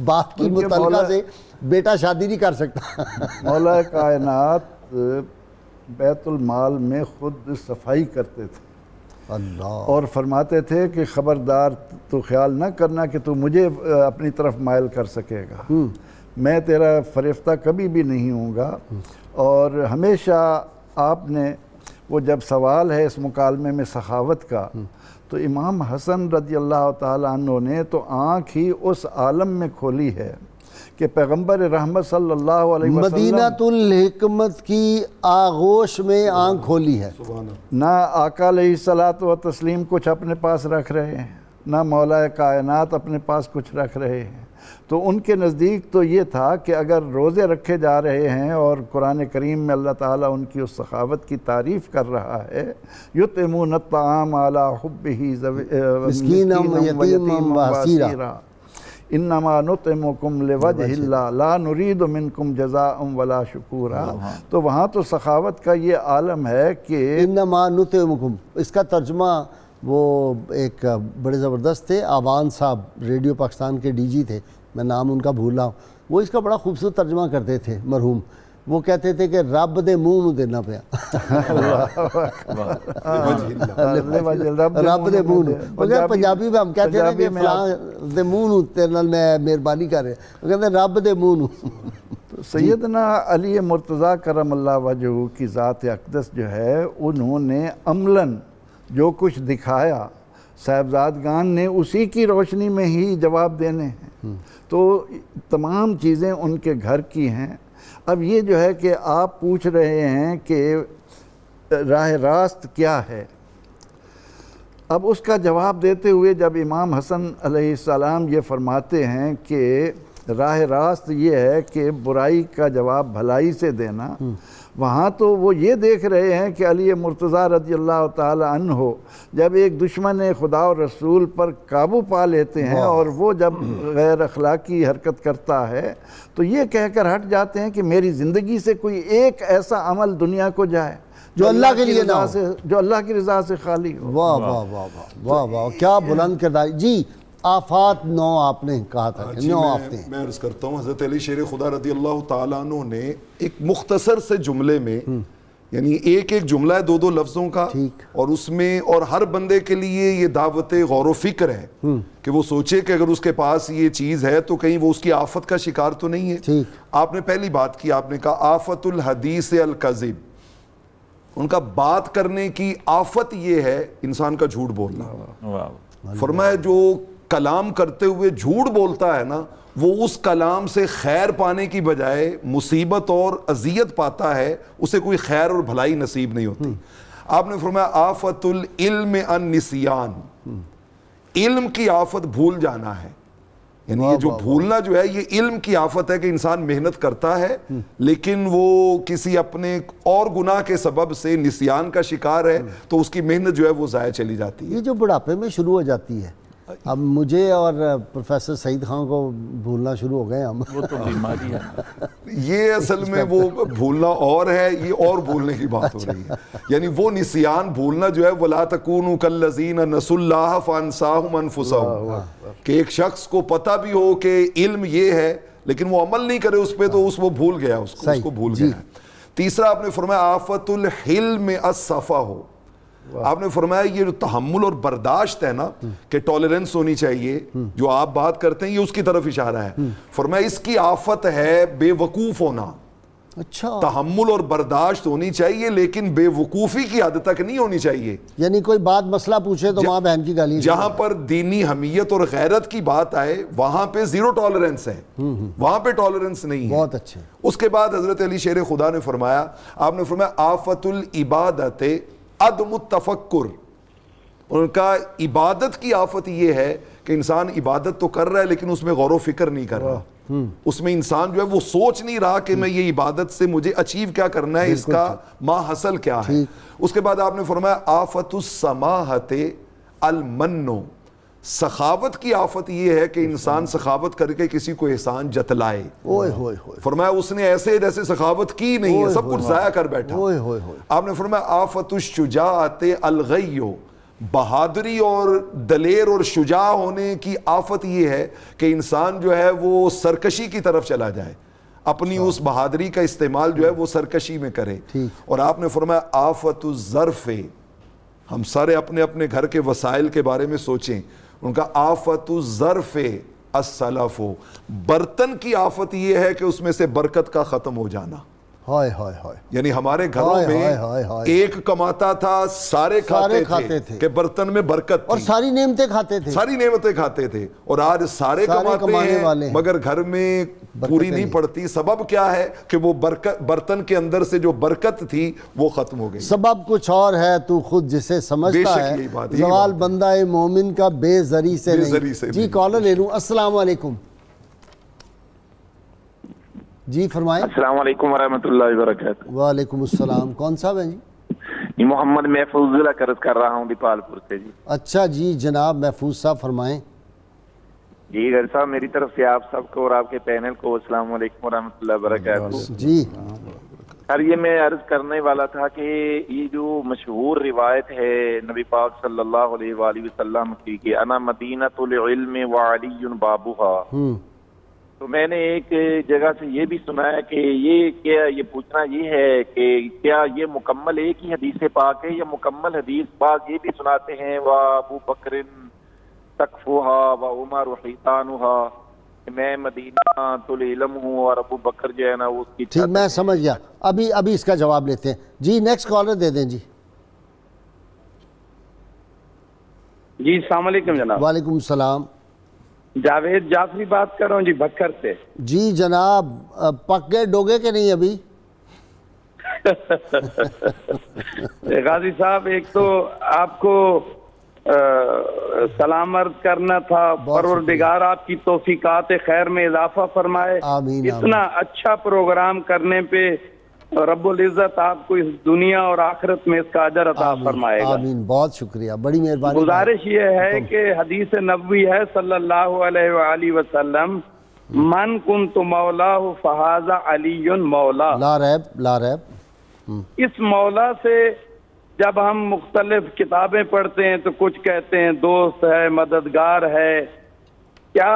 باپ کی متعلقہ سے بیٹا شادی نہیں کر سکتا۔ مولا کائنات بیت المال میں خود صفائی کرتے تھے اللہ، اور فرماتے تھے کہ خبردار تو خیال نہ کرنا کہ تو مجھے اپنی طرف مائل کر سکے گا، میں تیرا فریفتہ کبھی بھی نہیں ہوں گا۔ اور ہمیشہ آپ نے وہ جب سوال ہے اس مکالمے میں سخاوت کا، تو امام حسن رضی اللہ تعالیٰ عنہ نے تو آنکھ ہی اس عالم میں کھولی ہے کہ پیغمبر رحمت صلی اللہ علیہ وسلم مدینہ الحکمت کی آغوش میں آنکھ کھولی ہے۔ نہ آقا علیہ الصلوۃ و تسلیم کچھ اپنے پاس رکھ رہے ہیں، نہ مولا کائنات اپنے پاس کچھ رکھ رہے ہیں۔ تو ان کے نزدیک تو یہ تھا کہ اگر روزے رکھے جا رہے ہیں اور قرآن کریم میں اللہ تعالیٰ ان کی اس سخاوت کی تعریف کر رہا ہے، یطعمون الطعام علی حبہ مسکینا و یتیما و اسیرا، انما نطعمکم لوجہ اللہ لا نرید منکم جزاء ولا شکورا۔ تو وہاں تو سخاوت کا یہ عالم ہے کہ انما نطعمکم، اس کا ترجمہ وہ ایک بڑے زبردست تھے، آوان صاحب ریڈیو پاکستان کے ڈی جی تھے، میں نام ان کا بھولا ہوں، وہ اس کا بڑا خوبصورت ترجمہ کرتے تھے مرحوم۔ وہ کہتے تھے کہ رب دے منہ نو دینا پیا، رب دے منہ نو۔ پنجابی میں ہم کہتے ہیں کہ فلاں دے منہ نو تیرے نال میں مہربانی کر رہے ہیں، وہ کہتے ہیں رب دے منہ نو۔ سیدنا علی مرتضیٰ کرم اللہ وجہہ کی ذات اقدس جو ہے، انہوں نے عملاً جو کچھ دکھایا صاحبزادگان نے اسی کی روشنی میں ہی جواب دینے ہیں۔ تو تمام چیزیں ان کے گھر کی ہیں۔ اب یہ جو ہے کہ آپ پوچھ رہے ہیں کہ راہ راست کیا ہے، اب اس کا جواب دیتے ہوئے جب امام حسن علیہ السلام یہ فرماتے ہیں کہ راہ راست یہ ہے کہ برائی کا جواب بھلائی سے دینا، وہاں تو وہ یہ دیکھ رہے ہیں کہ علی مرتضیٰ رضی اللہ تعالی عنہ جب ایک دشمن خدا و رسول پر قابو پا لیتے ہیں اور وہ جب غیر اخلاقی حرکت کرتا ہے تو یہ کہہ کر ہٹ جاتے ہیں کہ میری زندگی سے کوئی ایک ایسا عمل دنیا کو جائے جو اللہ کے لیے نہ ہو، جو اللہ کی رضا سے خالی ہو۔ واہ واہ واہ واہ واہ، کیا بلند کردار۔ جی آفات نو آپ نے کہا تھا کہ نو آفتیں۔ میں عرض کرتا ہوں، حضرت علی شیر خدا رضی اللہ تعالیٰ عنہ نے ایک مختصر سے جملے میں، یعنی ایک ایک جملہ ہے 2 لفظوں کا، اور اس میں اور ہر بندے کے لیے یہ دعوت غور و فکر ہے کہ وہ سوچے کہ اگر اس کے پاس یہ چیز ہے تو کہیں وہ اس کی آفت کا شکار تو نہیں ہے۔ آپ نے پہلی بات کی، آپ نے کہا آفت الحدیث الکذب، ان کا بات کرنے کی آفت یہ ہے انسان کا جھوٹ بولنا۔ فرمایا جو کلام کرتے ہوئے جھوٹ بولتا ہے نا، وہ اس کلام سے خیر پانے کی بجائے مصیبت اور اذیت پاتا ہے، اسے کوئی خیر اور بھلائی نصیب نہیں ہوتی۔ آپ نے فرمایا آفت العلم النسیان، علم کی آفت بھول جانا ہے، یعنی یہ جو بھولنا جو ہے یہ علم کی آفت ہے کہ انسان محنت کرتا ہے لیکن وہ کسی اپنے اور گناہ کے سبب سے نسیان کا شکار ہے تو اس کی محنت جو ہے وہ ضائع چلی جاتی ہے۔ یہ جو بڑھاپے میں شروع ہو جاتی ہے، اب مجھے اور پروفیسر سعید خان کو بھولنا شروع ہو گئے ہم، وہ تو بیماری ہے۔ یہ اصل میں وہ بھولنا اور ہے، یہ اور بھولنے کی بات ہو رہی ہے، یعنی وہ نسیان بھولنا جو ہے وَلَا تَكُونُوا كَالَّذِينَ نَسُوا اللَّهَ فَأَنسَاهُمْ أَنفُسَهُمْ، کہ ایک شخص کو پتہ بھی ہو کہ علم یہ ہے لیکن وہ عمل نہیں کرے اس پہ تو وہ بھول گیا، اس کو بھول گیا۔ تیسرا آپ نے فرمایا آفت الحلم الصفح، آپ نے فرمایا یہ جو تحمل اور برداشت ہے نا کہ ٹالرنس ہونی چاہیے، جو آپ بات کرتے ہیں یہ اس کی طرف اشارہ ہے۔ فرمایا اس کی آفت ہے بے وقوف ہونا۔ اچھا، تحمل اور برداشت ہونی چاہیے لیکن بے وقوفی کی حد تک نہیں ہونی چاہیے، یعنی کوئی بات مسئلہ پوچھے تو ماں بہن کی گالی، جہاں پر دینی حمیت اور غیرت کی بات آئے وہاں پہ زیرو ٹالرنس ہے، وہاں پہ ٹالرنس نہیں ہے۔ بہت اچھے۔ اس کے بعد حضرت علی شیر خدا نے فرمایا، آپ نے فرمایا آفت العبادت عدم التفکر، ان کا عبادت کی آفت یہ ہے کہ انسان عبادت تو کر رہا ہے لیکن اس میں غور و فکر نہیں کر رہا، اس میں انسان جو ہے وہ سوچ نہیں رہا کہ میں یہ عبادت سے مجھے اچیو کیا کرنا ہے، اس کا ما حصل کیا ہے۔ اس کے بعد آپ نے فرمایا آفت السماحت المنو، سخاوت کی آفت یہ ہے کہ انسان سخاوت کر کے کسی کو احسان جتلائے۔ فرمایا اس نے ایسے جیسے سخاوت کی نہیں ہے، سب کچھ ضائع کر بیٹھا۔ آپ نے فرمایا آفت الشجاعت الغیو، بہادری اور دلیر اور شجاع ہونے کی آفت یہ ہے کہ انسان جو ہے وہ سرکشی کی طرف چلا جائے، اپنی اس بہادری کا استعمال جو ہے وہ سرکشی میں کرے۔ اور آپ نے فرمایا آفت الظرف، ہم سارے اپنے اپنے گھر کے وسائل کے بارے میں سوچیں، ان کا آفت الظرف السلف، برتن کی آفت یہ ہے کہ اس میں سے برکت کا ختم ہو جانا، ہائے ہائے ہائے، یعنی ہمارے گھروں ہائے میں ہائے ہائے ہائے، ایک کماتا تھا، سارے کھاتے تھے کہ برتن میں برکت اور تھی، ساری نعمتیں کھاتے تھے، ساری نعمتیں کھاتے تھے، اور آج سارے کماتے کمانے ہیں والے ہیں، مگر گھر میں پوری نہیں پڑتی۔ سبب کیا ہے کہ وہ برتن کے اندر سے جو برکت تھی وہ ختم ہو گئی۔ سبب کچھ اور ہے، تو خود جسے بے سمجھتا شک ہے، یہی بات، یہی زوال بات ہے۔ بندہ مومن کا بے زری سے بے زری نہیں۔ سے جی نہیں۔ کالر لے لوں۔ السلام علیکم، جی فرمائیں۔ السلام علیکم ورحمۃ اللہ وبرکاتہ۔ وعلیکم السلام، کون صاحب ہیں جی؟ جی محمد محفوظ ضلع کرز کر رہا ہوں دیپال پور سے جی۔ اچھا جی جناب محفوظ صاحب فرمائیں۔ جی غیر صاحب، میری طرف سے آپ سب کو اور آپ کے پینل کو السلام علیکم ورحمۃ اللہ وبرکاتہ۔ جی سر یہ میں عرض کرنے والا تھا کہ یہ جو مشہور روایت ہے نبی پاک صلی اللہ علیہ وآلہ وسلم کی کہ انا مدینۃ العلم وعلی بابها، تو میں نے ایک جگہ سے یہ بھی سنا ہے کہ یہ پوچھنا یہ ہے کہ کیا یہ مکمل ایک ہی حدیث پاک ہے یا مکمل حدیث پاک یہ بھی سناتے ہیں وابو بکر سقفها وعمر حیطانها، کہ میں مدینہ العلم ہوں اور ابو بکر جو ہے نا وہ اس کی ٹھیک، میں سمجھ گیا۔ ابھی اس کا جواب لیتے ہیں جی۔ نیکسٹ کالر دے دیں جی۔ جی السلام علیکم جناب۔ وعلیکم السلام۔ جاوید جعفری بات کر رہا ہوں جی بکر سے۔ جی جناب، پک گئے ڈوگے کہ نہیں ابھی؟ غازی صاحب ایک تو آپ کو سلام عرض کرنا تھا، پروردگار آپ کی توفیقات خیر میں اضافہ فرمائے۔ آمین۔ اتنا اچھا پروگرام کرنے پہ رب العزت آپ کو اس دنیا اور آخرت میں اس کا اجر عطا فرمائے گا۔ آمین، بہت شکریہ، بڑی مہربانی۔ گزارش یہ ہے کہ حدیث نبوی ہے صلی اللہ علیہ وآلہ وسلم، من کنت مولاہ فہذا علی مولا۔ لا ریب لا ریب۔ اس مولا سے جب ہم مختلف کتابیں پڑھتے ہیں تو کچھ کہتے ہیں دوست ہے، مددگار ہے، کیا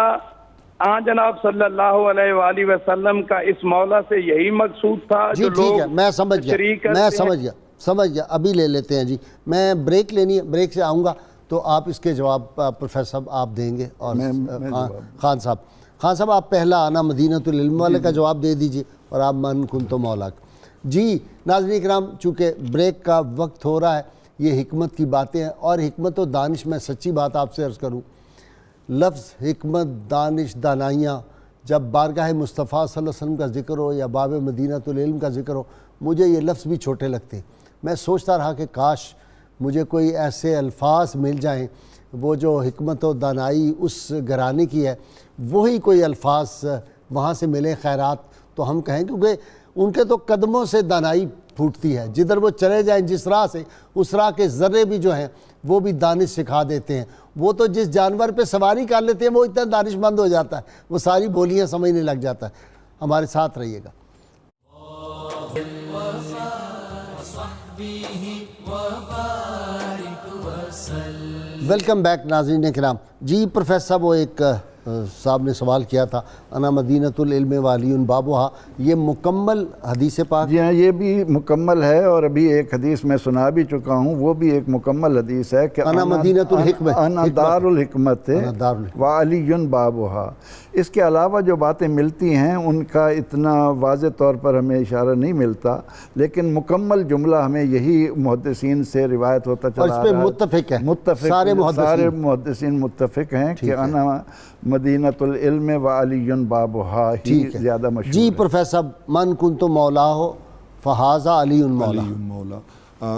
جناب صلی اللہ علیہ وآلہ وسلم کا اس مولا سے یہی مقصود تھا؟ جی ٹھیک ہے، میں سمجھ گیا، سمجھ گیا۔ ابھی لے لیتے ہیں جی، میں بریک لینی ہے، بریک سے آؤں گا تو آپ اس کے جواب پروفیسر صاحب آپ دیں گے، اور خان صاحب آپ پہلا انا مدینۃ العلم والے کا جواب دے دیجئے، اور آپ من کنت مولاک۔ جی ناظرین کرام، چونکہ بریک کا وقت ہو رہا ہے، یہ حکمت کی باتیں ہیں، اور حکمت و دانش، میں سچی بات آپ سے عرض کروں، لفظ حکمت، دانش، دانائیاں جب بارگاہ مصطفیٰ صلی اللہ علیہ وسلم کا ذکر ہو یا باب مدینۃ العلم کا ذکر ہو، مجھے یہ لفظ بھی چھوٹے لگتے ہیں۔ میں سوچتا رہا کہ کاش مجھے کوئی ایسے الفاظ مل جائیں، وہ جو حکمت و دانائی اس گھرانے کی ہے، وہی کوئی الفاظ وہاں سے ملے خیرات، تو ہم کہیں، کیونکہ ان کے تو قدموں سے دانائی پھوٹتی ہے، جدھر وہ چلے جائیں جس راہ سے، اس راہ کے ذرے بھی جو ہیں وہ بھی دانش سکھا دیتے ہیں۔ وہ تو جس جانور پہ سواری کر لیتے ہیں وہ اتنا دانش مند ہو جاتا ہے، وہ ساری بولیاں سمجھنے لگ جاتا ہے۔ ہمارے ساتھ رہیے گا۔ ویلکم بیک ناظرین کرام۔ جی پروفیسر صاحب، وہ ایک صاحب نے سوال کیا تھا، انا مدینۃ العلم وعلی بابها، یہ مکمل حدیث پاک؟ جی ہاں، یہ بھی مکمل ہے، اور ابھی ایک حدیث میں سنا بھی چکا ہوں، وہ بھی ایک مکمل حدیث ہے کہ انا مدینۃ الحکمت، انا دار الحکمت وعلی بابها۔ اس کے علاوہ جو باتیں ملتی ہیں ان کا اتنا واضح طور پر ہمیں اشارہ نہیں ملتا، لیکن مکمل جملہ ہمیں یہی محدثین سے روایت ہوتا چلا اور اس پہ متفق ہے، سارے محدثین متفق ہیں کہ انا مدینۃ العلم وعلی بابها ہی زیادہ مشہور جی ہے۔ پروفیسر صاحب، من کنت مولاہ فہذا علی مولا۔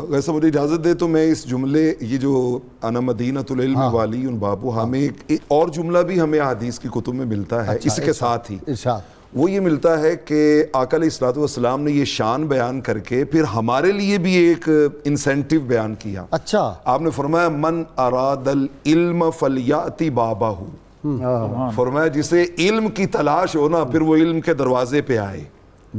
ویسے مجھے اجازت دے تو میں اس جملے، یہ جو انا مدینۃ العلم وعلی بابها، ہمیں ایک اور جملہ بھی ہمیں حدیث کی کتب میں ملتا ہے اس کے ساتھ ہی، وہ یہ ملتا ہے کہ آقا علیہ الصلوۃ والسلام نے یہ شان بیان کر کے پھر ہمارے لیے بھی ایک انسینٹیو بیان کیا۔ اچھا، آپ نے فرمایا من اراد العلم فلیأتی بابہ، فرمایا جسے علم کی تلاش ہو نا، پھر وہ علم کے دروازے پہ آئے،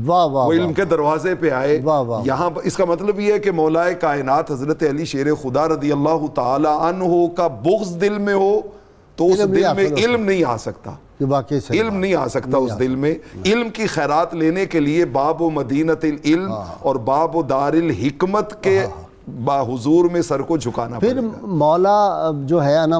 وہ علم کے دروازے پہ آئے۔ یہاں اس کا مطلب یہ ہے کہ مولا کائنات حضرت علی شیر خدا رضی اللہ تعالی عنہ کا بغض دل میں ہو تو اس دل میں علم نہیں آ سکتا، علم نہیں آ سکتا اس دل میں۔ علم کی خیرات لینے کے لیے باب و مدینۃ العلم اور باب و دار الحکمت کے باحضور میں سر کو جھکانا پھر پڑے گا۔ مولا جو ہے انا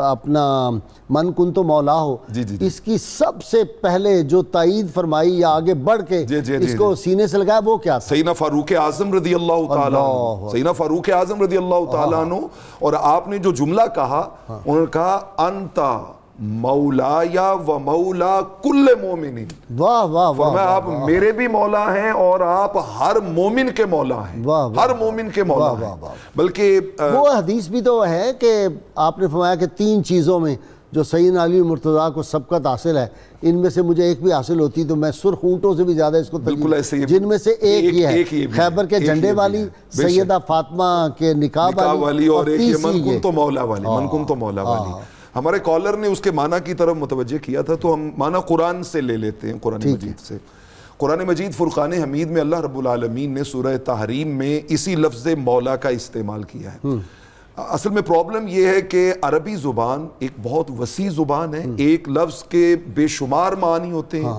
اپنا من کن تو مولا ہو، جی جی اس کی سب سے پہلے جو تائید فرمائی یا آگے بڑھ کے اس کو سینے سے لگایا وہ کیا تھا؟ سیدنا فاروق اعظم رضی اللہ تعالیٰ عنہ، سیدنا فاروق اعظم رضی اللہ تعالیٰ عنہ، اور آپ نے جو جملہ کہا انہوں نے کہا انتا مولا یا و مولا کل مومن، واہ واہ واہ، فرمایا آپ میرے بھی مولا ہیں اور آپ ہر مومن کے مولا ہیں، ہر مومن کے مولا ہیں۔ بلکہ وہ حدیث بھی تو ہے کہ آپ نے فرمایا کہ 3 چیزوں میں جو سیدنا علی مرتضیٰ کو سبقت حاصل ہے، ان میں سے مجھے ایک بھی حاصل ہوتی تو میں سرخ اونٹوں سے بھی زیادہ اس کو بالکل ایسے ہی، جن میں سے ایک یہ ہے خیبر کے جھنڈے والی، سیدہ فاطمہ کے نکاح والی، اور ایک یہ من تیسری کن تو مولا والی، من کن تو مولا والی۔ ہمارے کالر نے اس کے معنی کی طرف متوجہ کیا تھا، تو ہم معنی قرآن سے لے لیتے ہیں، قرآن مجید سے۔ قرآن مجید فرقان حمید میں اللہ رب العالمین نے سورہ تحریم میں اسی لفظ مولا کا استعمال کیا ہے۔ اصل میں پرابلم یہ ہے کہ عربی زبان ایک بہت وسیع زبان ہے، ایک لفظ کے بے شمار معنی ہوتے ہیں،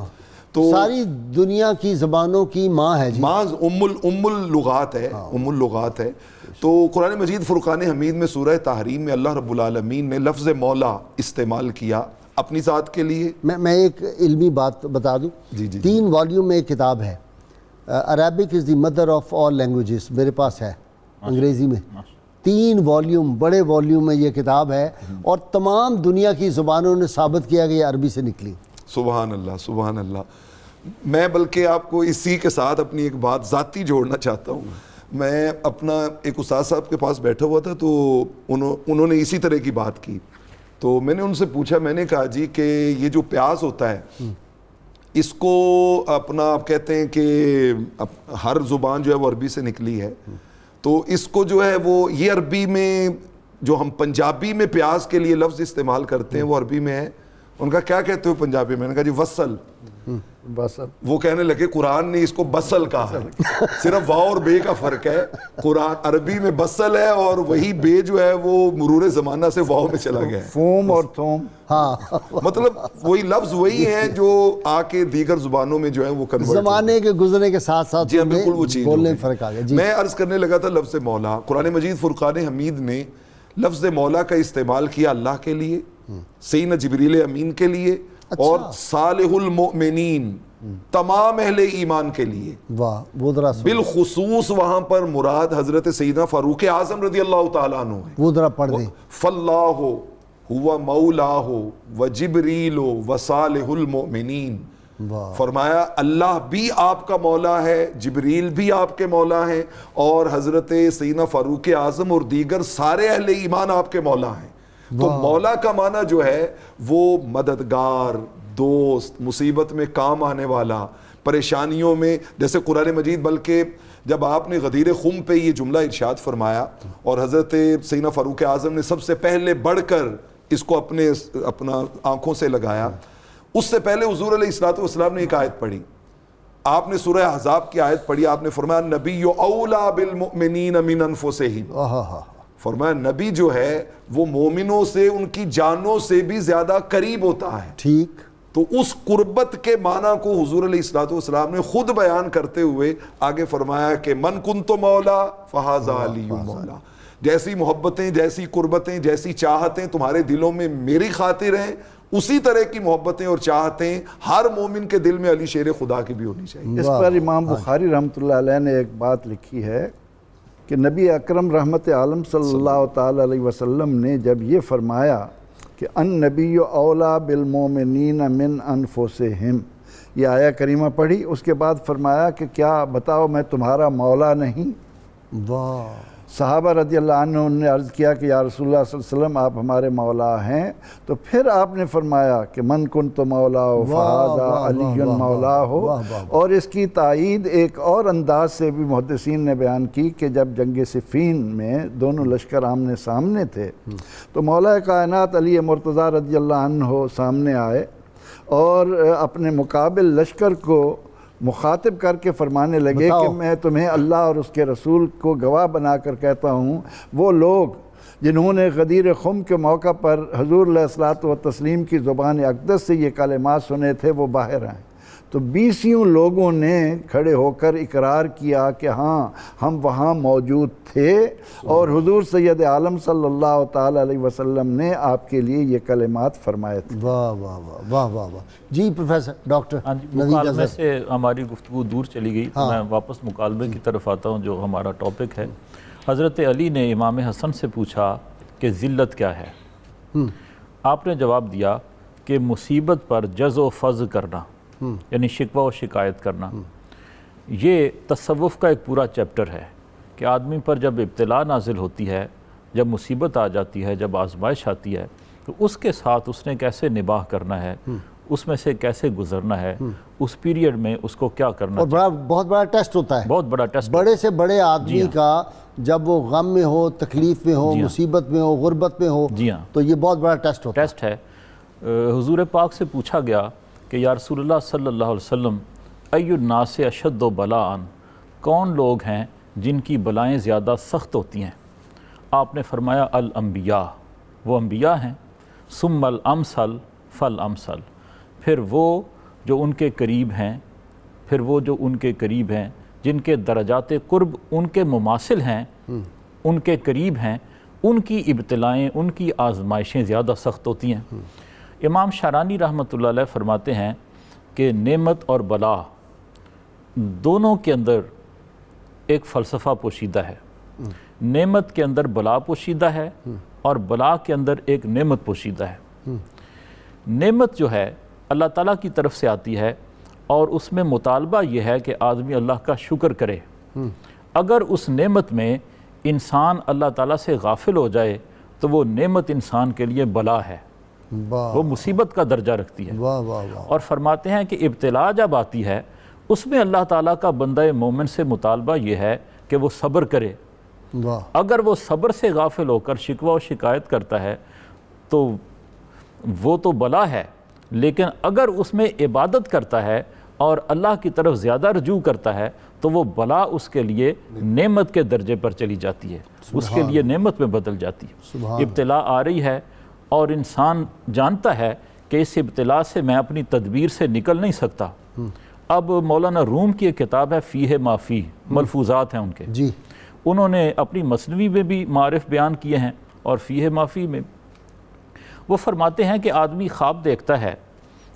تو ساری دنیا کی زبانوں کی ماں ہے جی، ماں ام اللغات ہے، ام اللغات ہے۔ تو قرآن مجید فرقان حمید میں سورہ تحریم میں اللہ رب العالمین نے لفظ مولا استعمال کیا اپنی ذات کے لیے۔ میں ایک علمی بات بتا دوں، 3 والیوم میں ایک کتاب ہے، Arabic is the mother of all languages, میرے پاس ہے انگریزی میں، 3 والیوم، بڑے والیوم میں یہ کتاب ہے، اور تمام دنیا کی زبانوں نے ثابت کیا کہ یہ عربی سے نکلی۔ سبحان اللہ، سبحان اللہ۔ میں بلکہ آپ کو اسی کے ساتھ اپنی ایک بات ذاتی جوڑنا چاہتا ہوں۔ میں اپنا ایک استاد صاحب کے پاس بیٹھا ہوا تھا، تو انہوں نے اسی طرح کی بات کی، تو میں نے ان سے پوچھا، میں نے کہا جی کہ یہ جو پیاز ہوتا ہے اس کو اپنا آپ کہتے ہیں کہ ہر زبان جو ہے وہ عربی سے نکلی ہے، تو اس کو جو ہے وہ یہ عربی میں جو ہم پنجابی میں پیاز کے لیے لفظ استعمال کرتے ہیں وہ عربی میں ہے۔ ان کا کیا کہتے ہو پنجابی میں؟ نے کہا جی وصل۔ بسل۔ وہ کہنے لگے قرآن نے اس کو بسل کہا ہے، صرف واو اور بے کا فرق ہے، قرآن عربی میں بسل ہے اور وہی بے جو ہے وہ مرور زمانہ سے واو میں چلا گیا ہے، فوم اور تھوم، ہاں، مطلب وہی لفظ وہی ہیں جو آ کے دیگر زبانوں میں جو ہے وہ کنورٹ زمانے کے گزرنے کے ساتھ ساتھ جی بالکل وہ چیز بولنے میں فرق آ گیا۔ جی میں عرض کرنے لگا تھا لفظ مولا، قرآن مجید فرقان حمید نے لفظ مولا کا استعمال کیا اللہ کے لیے، سیدنا جبریل امین کے لیے، اور صالح المؤمنین تمام اہل ایمان کے لیے۔ واہ، وہ ذرا بالخصوص وہاں پر مراد حضرت سیدنا فاروق اعظم رضی اللہ تعالیٰ عنہ ہے۔ وہ ذرا پڑھ دیں۔ فاللہ ہوا مولاہ وجبریل وصالح المؤمنین، فرمایا اللہ بھی آپ کا مولا ہے، جبریل بھی آپ کے مولا ہیں، اور حضرت سیدنا فاروق اعظم اور دیگر سارے اہل ایمان آپ کے مولا ہیں۔ تو مولا کا معنی جو ہے وہ مددگار، دوست، مصیبت میں کام آنے والا، پریشانیوں میں، جیسے قرآن مجید بلکہ جب آپ نے غدیر خم پہ یہ جملہ ارشاد فرمایا اور حضرت سیدنا فاروق اعظم نے سب سے پہلے بڑھ کر اس کو اپنا آنکھوں سے لگایا، اس سے پہلے حضور علیہ الصلوۃ والسلام نے ایک آیت پڑھی، آپ نے سورہ احزاب کی آیت پڑھی، آپ نے فرمایا نبی اولا بالمؤمنین من انفسہم، فرمایا نبی جو ہے وہ مومنوں سے ان کی جانوں سے بھی زیادہ قریب ہوتا ہے۔ ٹھیک، تو اس قربت کے معنی کو حضور علیہ الصلوۃ والسلام نے خود بیان کرتے ہوئے آگے فرمایا کہ من کنت مولا فہذا علی مولا، جیسی محبتیں، جیسی قربتیں، جیسی چاہتیں تمہارے دلوں میں میری خاطر ہیں، اسی طرح کی محبتیں اور چاہتیں ہر مومن کے دل میں علی شیر خدا کی بھی ہونی چاہیے۔ اس پر امام بخاری رحمۃ اللہ علیہ نے ایک بات لکھی ہے کہ نبی اکرم رحمت عالم صلی اللہ تعالی علیہ وسلم نے جب یہ فرمایا کہ النبی اولا بالمومنین من انفسہم، یہ آیہ کریمہ پڑھی، اس کے بعد فرمایا کہ کیا بتاؤ میں تمہارا مولا نہیں؟ واہ، صحابہ رضی اللہ عنہ نے عرض کیا کہ یا رسول اللہ صلی اللہ علیہ وسلم آپ ہمارے مولا ہیں، تو پھر آپ نے فرمایا کہ من کنت مولا فہذا علی مولا ہو، اور اس کی تائید ایک اور انداز سے بھی محدثین نے بیان کی کہ جب جنگ صفین میں دونوں لشکر آمنے سامنے تھے تو مولا کائنات علی مرتضیٰ رضی اللہ عنہ سامنے آئے اور اپنے مقابل لشکر کو مخاطب کر کے فرمانے لگے کہ میں تمہیں اللہ اور اس کے رسول کو گواہ بنا کر کہتا ہوں، وہ لوگ جنہوں نے غدیر خم کے موقع پر حضور علیہ الصلوۃ والتسلیم کی زبان اقدس سے یہ کلمات سنے تھے وہ باہر آئیں۔ تو 20 لوگوں نے کھڑے ہو کر اقرار کیا کہ ہاں ہم وہاں موجود تھے اور حضور سید عالم صلی اللہ تعالی علیہ وسلم نے آپ کے لیے یہ کلمات فرمائے تھے۔ واہ واہ واہ واہ واہ واہ۔ جی پروفیسر ڈاکٹر ہاں جی، نوید مکالمے اظہر، سے ہماری گفتگو دور چلی گئی تو میں واپس مکالمے کی طرف آتا ہوں جو ہمارا ٹاپک ہے۔ حضرت علی نے امام حسن سے پوچھا کہ ذلت کیا ہے؟ آپ نے جواب دیا کہ مصیبت پر جز و فض کرنا، یعنی شکوہ و شکایت کرنا۔ یہ تصوف کا ایک پورا چیپٹر ہے کہ آدمی پر جب ابتلا نازل ہوتی ہے، جب مصیبت آ جاتی ہے، جب آزمائش آتی ہے، تو اس کے ساتھ اس نے کیسے نباہ کرنا ہے، اس میں سے کیسے گزرنا ہے، اس پیریڈ میں اس کو کیا کرنا اور بہت بڑا ٹیسٹ ہوتا ہے، بہت بڑا ٹیسٹ۔ بڑے سے بڑے آدمی کا جب وہ غم میں ہو، تکلیف میں ہو، مصیبت میں ہو، غربت میں ہو، تو یہ بہت بڑا ٹیسٹ ہوتا ہے۔ ٹیسٹ ہے۔ حضور پاک سے پوچھا گیا کہ یا رسول اللہ صلی اللہ علیہ وسلم ای الناس اشد بلاء، کون لوگ ہیں جن کی بلائیں زیادہ سخت ہوتی ہیں؟ آپ نے فرمایا الانبیاء، وہ انبیاء ہیں، ثم الامثل فالامثل، پھر وہ جو ان کے قریب ہیں، پھر وہ جو ان کے قریب ہیں، جن کے درجات قرب ان کے مماثل ہیں، ان کے قریب ہیں، ان کی ابتلائیں، ان کی آزمائشیں زیادہ سخت ہوتی ہیں۔ امام شارانی رحمۃ اللہ علیہ فرماتے ہیں کہ نعمت اور بلا دونوں کے اندر ایک فلسفہ پوشیدہ ہے۔ نعمت کے اندر بلا پوشیدہ ہے اور بلا کے اندر ایک نعمت پوشیدہ ہے۔ نعمت جو ہے اللہ تعالیٰ کی طرف سے آتی ہے اور اس میں مطالبہ یہ ہے کہ آدمی اللہ کا شکر کرے۔ اگر اس نعمت میں انسان اللہ تعالیٰ سے غافل ہو جائے تو وہ نعمت انسان کے لیے بلا ہے، وہ مصیبت کا درجہ رکھتی ہے۔ اور فرماتے ہیں کہ ابتلا جب آتی ہے اس میں اللہ تعالیٰ کا بندہ مومن سے مطالبہ یہ ہے کہ وہ صبر کرے۔ اگر وہ صبر سے غافل ہو کر شکوہ و شکایت کرتا ہے تو وہ تو بلا ہے، لیکن اگر اس میں عبادت کرتا ہے اور اللہ کی طرف زیادہ رجوع کرتا ہے تو وہ بلا اس کے لیے نعمت کے درجے پر چلی جاتی ہے، اس کے لیے نعمت میں بدل جاتی ہے۔ ابتلا آ رہی ہے اور انسان جانتا ہے کہ اس ابتلا سے میں اپنی تدبیر سے نکل نہیں سکتا۔ اب مولانا روم کی ایک کتاب ہے فیہ ما فیہ، ملفوظات ہیں ان کے، انہوں نے اپنی مثنوی میں بھی معارف بیان کیے ہیں اور فیہ ما فیہ میں وہ فرماتے ہیں کہ آدمی خواب دیکھتا ہے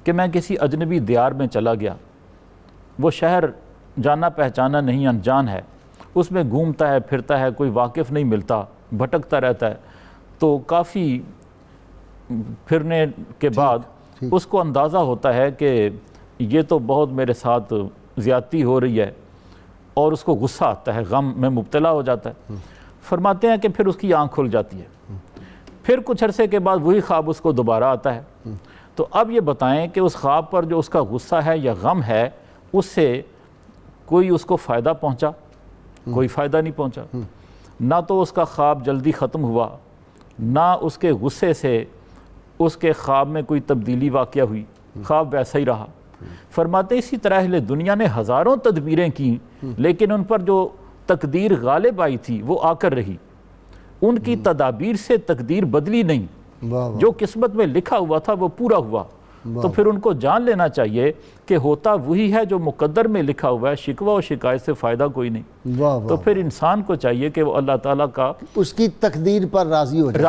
کہ میں کسی اجنبی دیار میں چلا گیا، وہ شہر جانا پہچانا نہیں، انجان ہے، اس میں گھومتا ہے پھرتا ہے، کوئی واقف نہیں ملتا، بھٹکتا رہتا ہے۔ تو کافی پھرنے کے بعد اس کو اندازہ ہوتا ہے کہ یہ تو بہت میرے ساتھ زیادتی ہو رہی ہے اور اس کو غصہ آتا ہے، غم میں مبتلا ہو جاتا ہے۔ فرماتے ہیں کہ پھر اس کی آنکھ کھل جاتی ہے، پھر کچھ عرصے کے بعد وہی خواب اس کو دوبارہ آتا ہے۔ تو اب یہ بتائیں کہ اس خواب پر جو اس کا غصہ ہے یا غم ہے اس سے کوئی اس کو فائدہ پہنچا؟ کوئی فائدہ نہیں پہنچا۔ نہ تو اس کا خواب جلدی ختم ہوا، نہ اس کے غصے سے اس کے خواب میں کوئی تبدیلی واقع ہوئی، خواب ویسا ہی رہا۔ فرماتے ہیں اسی طرح اہل دنیا نے ہزاروں تدبیریں کی لیکن ان پر جو تقدیر غالب آئی تھی وہ آ کر رہی، ان کی تدابیر سے تقدیر بدلی نہیں، جو قسمت میں لکھا ہوا تھا وہ پورا ہوا۔ تو پھر ان کو جان لینا چاہیے کہ ہوتا وہی ہے جو مقدر میں لکھا ہوا ہے، شکوہ و شکایت سے فائدہ کوئی نہیں۔ تو پھر انسان کو چاہیے کہ وہ اللہ تعالیٰ کا اس کی تقدیر پر راضی ہو جائے،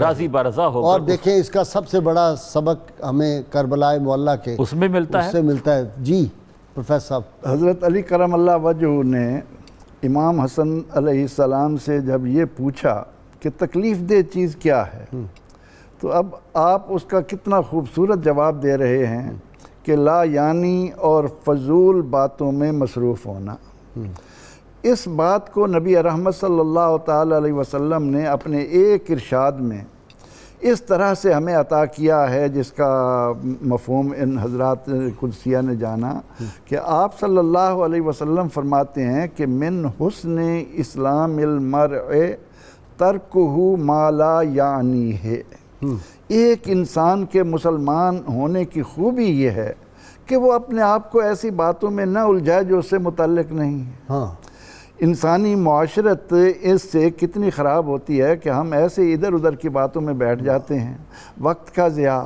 راضی برضا ہو۔ اور دیکھیں اس کا سب سے بڑا سبق ہمیں کربلا معلیٰ کے اس میں ملتا ہے، اس سے ملتا ہے۔ جی پروفیسر صاحب، حضرت علی کرم اللہ وجہہ نے امام حسن علیہ السلام سے جب یہ پوچھا کہ تکلیف دہ چیز کیا ہے، تو اب آپ اس کا کتنا خوبصورت جواب دے رہے ہیں کہ لا یعنی اور فضول باتوں میں مصروف ہونا۔ اس بات کو نبی رحمت صلی اللہ تعالی علیہ وسلم نے اپنے ایک ارشاد میں اس طرح سے ہمیں عطا کیا ہے جس کا مفہوم ان حضرات قدسیہ نے جانا کہ آپ صلی اللہ علیہ وسلم فرماتے ہیں کہ من حسن اسلام المرء ترکہ ما لا یعنی ہے۔ ایک انسان کے مسلمان ہونے کی خوبی یہ ہے کہ وہ اپنے آپ کو ایسی باتوں میں نہ الجھائے جو اس سے متعلق نہیں ہے۔ انسانی معاشرت اس سے کتنی خراب ہوتی ہے کہ ہم ایسے ادھر ادھر کی باتوں میں بیٹھ جاتے ہیں، وقت کا ضیاع،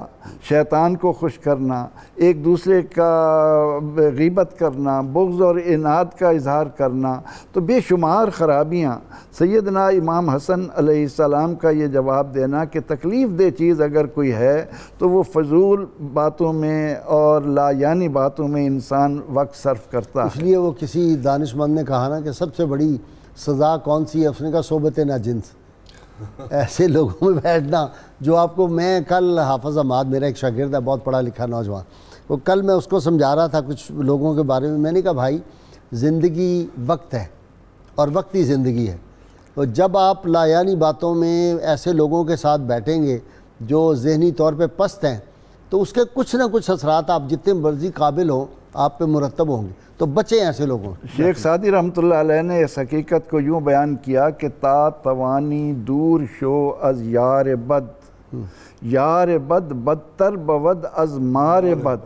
شیطان کو خوش کرنا، ایک دوسرے کا غیبت کرنا، بغض اور اناد کا اظہار کرنا، تو بے شمار خرابیاں۔ سیدنا امام حسن علیہ السلام کا یہ جواب دینا کہ تکلیف دہ چیز اگر کوئی ہے تو وہ فضول باتوں میں اور لا یعنی باتوں میں انسان وقت صرف کرتا ہے۔ اس لیے وہ کسی دانش مند نے کہا نا کہ سب سے بڑی سزا کون سی ہے؟ اس نے کہا صحبت ناجنس، ایسے لوگوں میں بیٹھنا جو آپ کو، میں کل حافظ حماد میرا ایک شاگرد ہے، بہت پڑھا لکھا نوجوان، وہ کل میں اس کو سمجھا رہا تھا کچھ لوگوں کے بارے میں نے کہا بھائی زندگی وقت ہے اور وقتی زندگی ہے، اور جب آپ لا یعنی باتوں میں ایسے لوگوں کے ساتھ بیٹھیں گے جو ذہنی طور پہ پست ہیں تو اس کے کچھ نہ کچھ اثرات آپ جتنے مرضی قابل ہوں آپ پہ مرتب ہوں گے، تو بچیں ایسے لوگوں۔ شیخ سعدی رحمۃ اللہ علیہ نے اس حقیقت کو یوں بیان کیا کہ تا توانی دور شو از یار بد، یار بد بدتر بود از مار بد،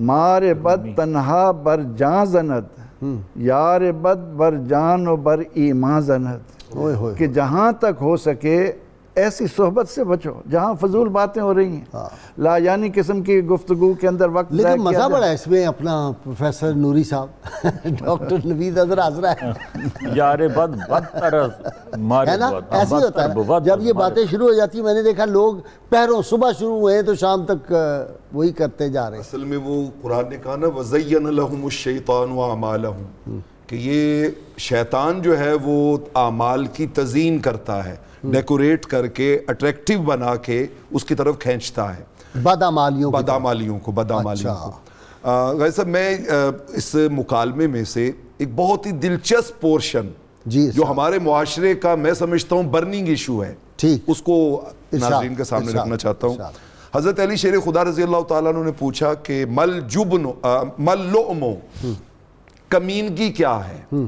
مار بد تنہا بر جان زند، یار بد بر جان و بر ایمان زند، کہ جہاں تک ہو سکے ایسی صحبت سے بچو جہاں فضول باتیں ہو رہی ہیں، لا یعنی قسم کی گفتگو کے اندر وقت ضائع لیکن مزہ بڑا ہے اس میں، اپنا پروفیسر نوری صاحب ڈاکٹر نوید اظہر حاضرہ ہے، یار بد بدتر مار ہے نا، ایسے ہی ہوتا ہے جب یہ باتیں شروع ہو جاتی ہیں۔ میں نے دیکھا لوگ پہروں صبح شروع ہوئے تو شام تک وہی کرتے جا رہے ہیں۔ اصل میں وہ قرآن نے کہا نا وَزَيَّنَ لَهُمُ الشَّيْطَانُ وَأَعْمَالَهُم، کہ یہ شیطان جو ہے وہ اعمال کی تزیین کرتا ہے، ڈیکوریٹ کر کے اٹریکٹیو بنا کے اس کی طرف کھینچتا ہے بدعمالیوں کو۔ ویسے میں اس مکالمے میں سے ایک بہت ہی دلچسپ پورشن جو ہمارے معاشرے کا میں سمجھتا ہوں برننگ ایشو ہے، اس کو ناظرین کے سامنے رکھنا چاہتا ہوں۔ حضرت علی شیر خدا رضی اللہ تعالیٰ عنہ نے پوچھا کہ مل لؤم، کمینگی کیا ہے،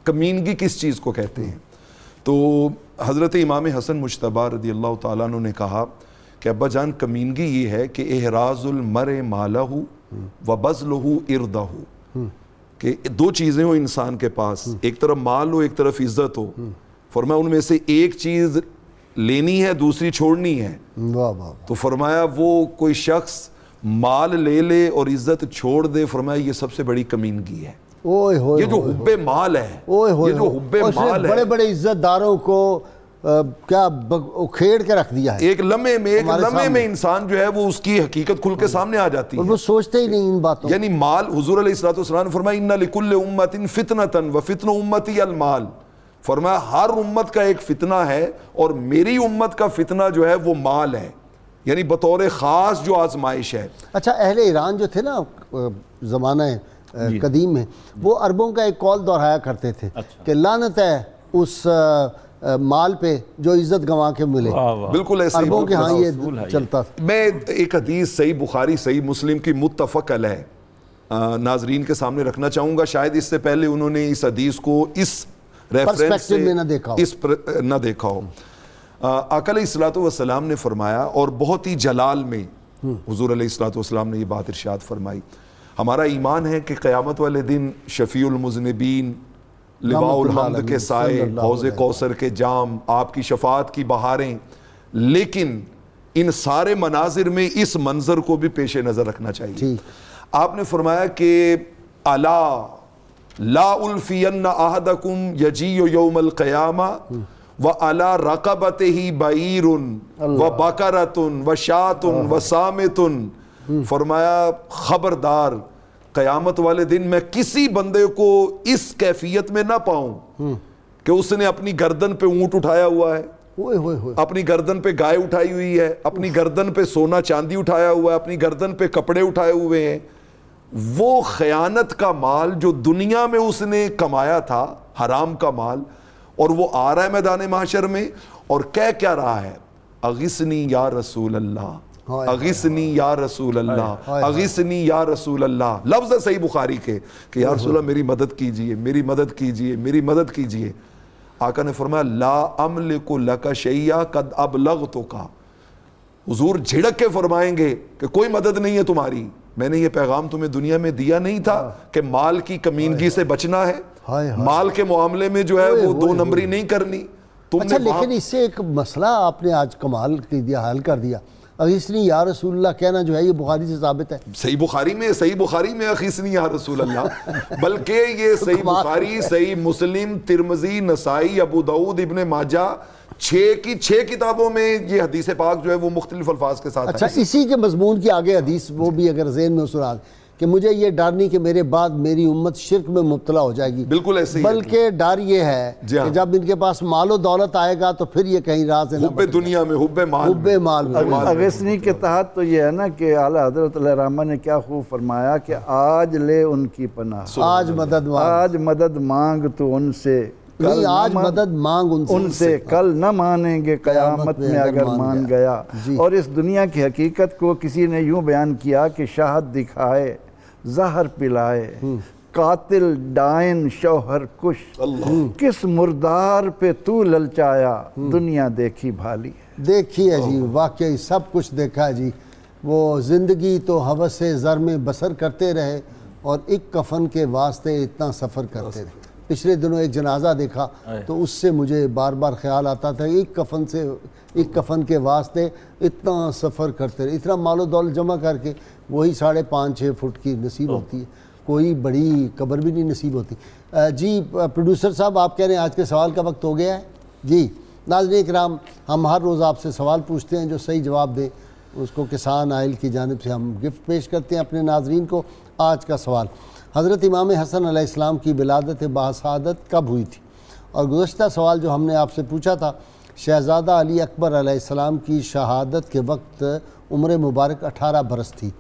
کمینگی کس چیز کو کہتے ہیں؟ تو حضرت امام حسن مجتبی رضی اللہ تعالیٰ عنہ نے کہا کہ ابا جان کمینگی یہ ہے کہ احراز المرء مالہ و بذلہ ارضہ، کہ دو چیزیں ہو انسان کے پاس، ایک طرف مال ہو ایک طرف عزت ہو، فرمایا ان میں سے ایک چیز لینی ہے دوسری چھوڑنی ہے، تو فرمایا وہ کوئی شخص مال لے لے اور عزت چھوڑ دے، فرمایا یہ سب سے بڑی کمینگی ہے۔ یہ جو حب مال ہے، یہ جو حب مال ہے، بڑے بڑے عزت داروں کو کیا کھیڑ کے رکھ دیا ہے، ایک لمحے میں انسان جو ہے وہ اس کی حقیقت کھل کے سامنے آ جاتی ہے، اور وہ سوچتے ہی نہیں ان باتوں۔ یعنی مال، حضور علیہ الصلوۃ والسلام نے فرمایا ان لکل امت فتنۃ وفتن امتی المال، فرمایا ہر امت کا ایک فتنہ ہے اور میری امت کا فتنہ جو ہے وہ مال ہے، یعنی بطور خاص جو آزمائش ہے۔ اچھا اہل ایران جو تھے نا زمانہ قدیم میں، وہ عربوں کا ایک قول دہرایا کرتے تھے کہ لعنت ہے اس مال پہ جو عزت گنوا کے ملے، بالکل ایسے ہی عربوں کے ہاں یہ چلتا تھا۔ میں ایک حدیث صحیح بخاری صحیح مسلم کی متفق علیہ ناظرین کے سامنے رکھنا چاہوں گا، شاید اس سے پہلے انہوں نے اس حدیث کو اس ریفرنس سے نہ دیکھا ہو۔ آقا علیہ الصلوۃ والسلام نے فرمایا، اور بہت ہی جلال میں حضور علیہ الصلوۃ والسلام نے یہ بات ارشاد فرمائی، ہمارا ایمان ہے کہ قیامت والے دن شفیع المذنبین، لواء الحمد کے سائے، حوض کوثر کے جام، آپ کی شفاعت کی بہاریں، لیکن ان سارے مناظر میں اس منظر کو بھی پیش نظر رکھنا چاہیے۔ آپ نے فرمایا کہ الا لا الفین احدکم یجیء یوم القیامہ وعلی رقبتہ بعیر وبقرۃ وشاۃ وصامت، فرمایا خبردار قیامت والے دن میں کسی بندے کو اس کیفیت میں نہ پاؤں کہ اس نے اپنی گردن پہ اونٹ اٹھایا ہوا ہے، اپنی گردن پہ گائے اٹھائی ہوئی ہے، اپنی گردن پہ سونا چاندی اٹھایا ہوا ہے، اپنی گردن پہ کپڑے اٹھائے ہوئے ہیں، وہ خیانت کا مال جو دنیا میں اس نے کمایا تھا، حرام کا مال، اور وہ آ رہا ہے میدان محشر میں اور کہہ کیا رہا ہے، اغثنی یا رسول اللہ، اغثنی یا رسول اللہ، اغثنی یا رسول اللہ، لفظ ہے صحیح بخاری کے کہ یا رسول اللہ میری مدد کیجئے، میری مدد کیجئے، میری مدد کیجئے۔ آقا نے فرمایا لا املک لک شیئا قد ابلغتک، حضور جھڑک کے فرمائیں گے کہ کوئی مدد نہیں ہے تمہاری، میں نے یہ پیغام تمہیں دنیا میں دیا نہیں تھا کہ مال کی کمینگی سے بچنا ہے، مال کے معاملے میں جو ہے وہ دو نمبری نہیں کرنی۔ اچھا لیکن اس سے ایک مسئلہ آپ نے آج کمال کی دیا، حل کر دیا۔ اغیثنی یا رسول اللہ کہنا جو ہے یہ بخاری سے ثابت ہے. صحیح بخاری میں اخیثنی یا رسول اللہ، بلکہ یہ صحیح بخاری، صحیح مسلم، ترمذی، نسائی، ابو داؤد، ابن ماجہ، 6 کتابوں میں یہ حدیث پاک جو ہے وہ مختلف الفاظ کے ساتھ اچھا ہے. اسی کے مضمون کی آگے حدیث وہ بھی اگر ذہن میں سنا کہ مجھے یہ ڈر نہیں کہ میرے بعد میری امت شرک میں مبتلا ہو جائے گی، بالکل ایسے ہی ہے. بلکہ ڈر یہ ہے جی ہاں. کہ جب ان کے پاس مال و دولت آئے گا تو پھر یہ کہیں راہ سے نہ حب دنیا میں، حب مال میں. اغیثنی کے تحت تو یہ ہے نا کہ اعلیٰ حضرت علیہ الرحمہ نے کیا خوب فرمایا کہ آج لے ان کی پناہ، آج مدد مانگ، آج مدد مانگ تو ان سے، نہیں آج مدد مانگ ان سے، کل نہ مانیں گے قیامت میں اگر مان گیا. اور اس دنیا کی حقیقت کو کسی نے یوں بیان کیا کہ شہد دکھائے، زہر پلائے، قاتل ڈائن شوہر کش، کس مردار پہ تو للچایا، دنیا دیکھی بھالی. دیکھی ہے جی، واقعی سب کچھ دیکھا ہے جی. وہ زندگی تو ہوس زر میں بسر کرتے رہے اور ایک کفن کے واسطے اتنا سفر کرتے رہے. پچھلے دنوں ایک جنازہ دیکھا تو اس سے مجھے بار بار خیال آتا تھا ایک کفن کے واسطے اتنا سفر کرتے رہے. اتنا مال و دولت جمع کر کے وہی 5.5-6 فٹ کی نصیب ہوتی ہے، کوئی بڑی قبر بھی نہیں نصیب ہوتی. جی پروڈیوسر صاحب آپ کہہ رہے ہیں آج کے سوال کا وقت ہو گیا ہے. جی ناظرین کرام، ہم ہر روز آپ سے سوال پوچھتے ہیں، جو صحیح جواب دیں اس کو کسان آئل کی جانب سے ہم گفٹ پیش کرتے ہیں اپنے ناظرین کو. آج کا سوال، حضرت امام حسن علیہ السلام کی ولادت باسعادت کب ہوئی تھی؟ اور گزشتہ سوال جو ہم نے آپ سے پوچھا تھا، شہزادہ علی اکبر علیہ السلام کی شہادت کے وقت عمر مبارک 18 برس تھی.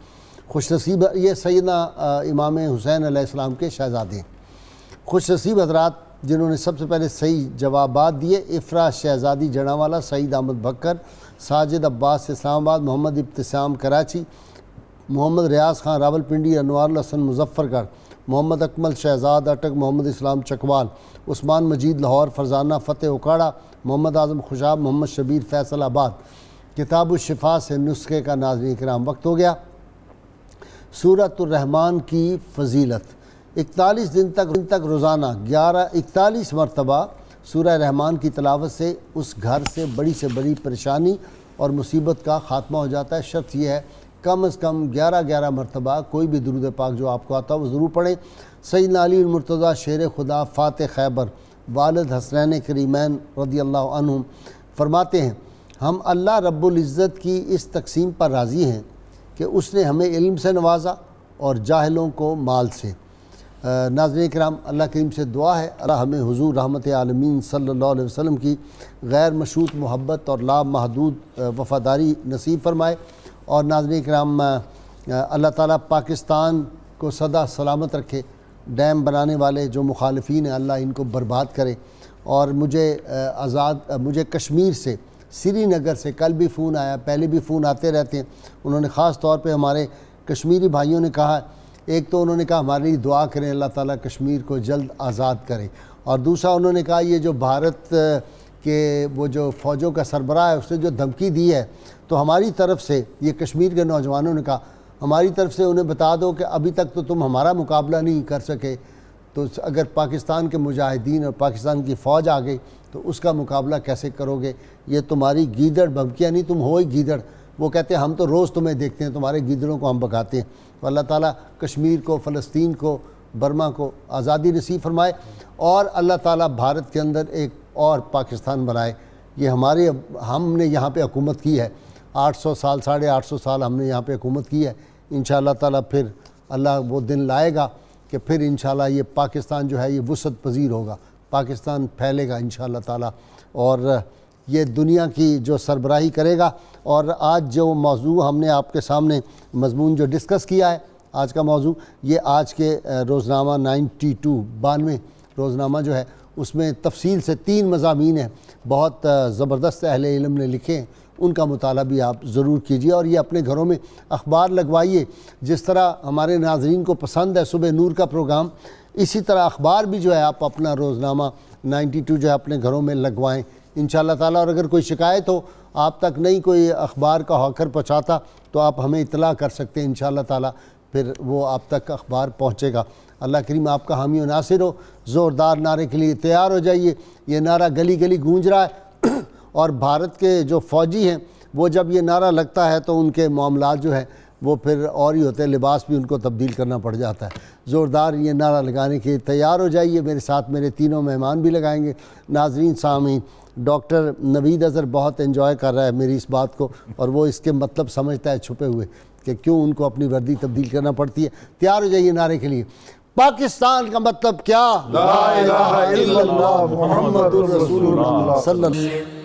خوش نصیب، یہ سیدنا امام حسین علیہ السلام کے شہزادے ہیں. خوش نصیب حضرات جنہوں نے سب سے پہلے صحیح جوابات دیے، افرا شہزادی جڑاوالا، سعید احمد بکر، ساجد عباس اسلام آباد، محمد ابتسام کراچی، محمد ریاض خان راول پنڈی، انوار الحسن مظفر گڑھ، محمد اکمل شہزاد اٹک، محمد اسلام چکوال، عثمان مجید لاہور، فرزانہ فتح اکاڑا، محمد اعظم خوشاب، محمد شبیر فیصل آباد. کتاب الشفا سے نسخے کا ناظرین کرام وقت ہو گیا. سورۃ الرحمن کی فضیلت، 41 دن تک روزانہ 41 مرتبہ سورہ رحمان کی تلاوت سے اس گھر سے بڑی پریشانی اور مصیبت کا خاتمہ ہو جاتا ہے. شرط یہ ہے کم از کم 11 مرتبہ کوئی بھی درود پاک جو آپ کو آتا ہے وہ ضرور پڑھیں. سیدنا علی المرتضیٰ شیر خدا فاتح خیبر والد حسنین کریمین رضی اللہ عنہم فرماتے ہیں، ہم اللہ رب العزت کی اس تقسیم پر راضی ہیں کہ اس نے ہمیں علم سے نوازا اور جاہلوں کو مال سے. ناظرین کرام، اللہ کریم سے دعا ہے اللہ ہمیں حضور رحمت عالمین صلی اللہ علیہ وسلم کی غیر مشروط محبت اور لا محدود وفاداری نصیب فرمائے. اور ناظرین کرام، اللہ تعالیٰ پاکستان کو سدا سلامت رکھے. ڈیم بنانے والے جو مخالفین ہیں اللہ ان کو برباد کرے. اور مجھے کشمیر سے، سری نگر سے کل بھی فون آیا، پہلے بھی فون آتے رہتے ہیں. انہوں نے خاص طور پہ ہمارے کشمیری بھائیوں نے کہا، ایک تو انہوں نے کہا ہمارے لیے دعا کریں اللہ تعالیٰ کشمیر کو جلد آزاد کرے، اور دوسرا انہوں نے کہا یہ جو بھارت کے وہ جو فوجوں کا سربراہ ہے اس نے جو دھمکی دی ہے تو ہماری طرف سے، یہ کشمیر کے نوجوانوں نے کہا ہماری طرف سے انہیں بتا دو کہ ابھی تک تو تم ہمارا مقابلہ نہیں کر سکے، تو اگر پاکستان کے مجاہدین اور پاکستان کی فوج آ گئی تو اس کا مقابلہ کیسے کرو گے؟ یہ تمہاری گیدڑ بھمکیاں نہیں، تم ہو ہی گیدڑ. وہ کہتے ہیں ہم تو روز تمہیں دیکھتے ہیں، تمہارے گیدڑوں کو ہم بکاتے ہیں. تو اللہ تعالیٰ کشمیر کو، فلسطین کو، برما کو آزادی نصیب فرمائے، اور اللہ تعالیٰ بھارت کے اندر ایک اور پاکستان بنائے. یہ ہم نے یہاں پہ حکومت کی ہے 800 سال، 850 سال ہم نے یہاں پہ حکومت کی ہے. انشاءاللہ تعالیٰ پھر اللہ وہ دن لائے گا کہ پھر انشاءاللہ یہ پاکستان جو ہے یہ وسعت پذیر ہوگا، پاکستان پھیلے گا انشاءاللہ تعالیٰ، اور یہ دنیا کی جو سربراہی کرے گا. اور آج جو موضوع ہم نے آپ کے سامنے مضمون جو ڈسکس کیا ہے، آج کا موضوع یہ آج کے روزنامہ 92 روزنامہ جو ہے اس میں تفصیل سے 3 مضامین ہیں، بہت زبردست اہل علم نے لکھے ہیں، ان کا مطالعہ بھی آپ ضرور کیجیے اور یہ اپنے گھروں میں اخبار لگوائیے. جس طرح ہمارے ناظرین کو پسند ہے صبح نور کا پروگرام، اسی طرح اخبار بھی جو ہے آپ اپنا روزنامہ 92 جو ہے اپنے گھروں میں لگوائیں انشاءاللہ تعالیٰ. اور اگر کوئی شکایت ہو آپ تک نہیں کوئی اخبار کا ہاکر پہنچاتا تو آپ ہمیں اطلاع کر سکتے ہیں انشاءاللہ تعالیٰ، پھر وہ آپ تک اخبار پہنچے گا. اللہ کریم آپ کا حامی و ناصر ہو. زوردار نعرے کے لیے تیار ہو جائیے. یہ نعرہ گلی گلی گونج رہا ہے اور بھارت کے جو فوجی ہیں وہ جب یہ نعرہ لگتا ہے تو ان کے معاملات جو ہیں وہ پھر اور ہی ہوتے ہیں، لباس بھی ان کو تبدیل کرنا پڑ جاتا ہے۔ زوردار یہ نعرہ لگانے کے تیار ہو جائیے، میرے ساتھ میرے تینوں مہمان بھی لگائیں گے۔ ناظرین سامعین، ڈاکٹر نوید اظہر بہت انجوائے کر رہا ہے میری اس بات کو، اور وہ اس کے مطلب سمجھتا ہے چھپے ہوئے کہ کیوں ان کو اپنی وردی تبدیل کرنا پڑتی ہے۔ تیار ہو جائیے نعرے کے لیے۔ پاکستان کا مطلب کیا؟ لا الہ الا اللہ محمد الرسول اللہ صلی اللہ علیہ وسلم۔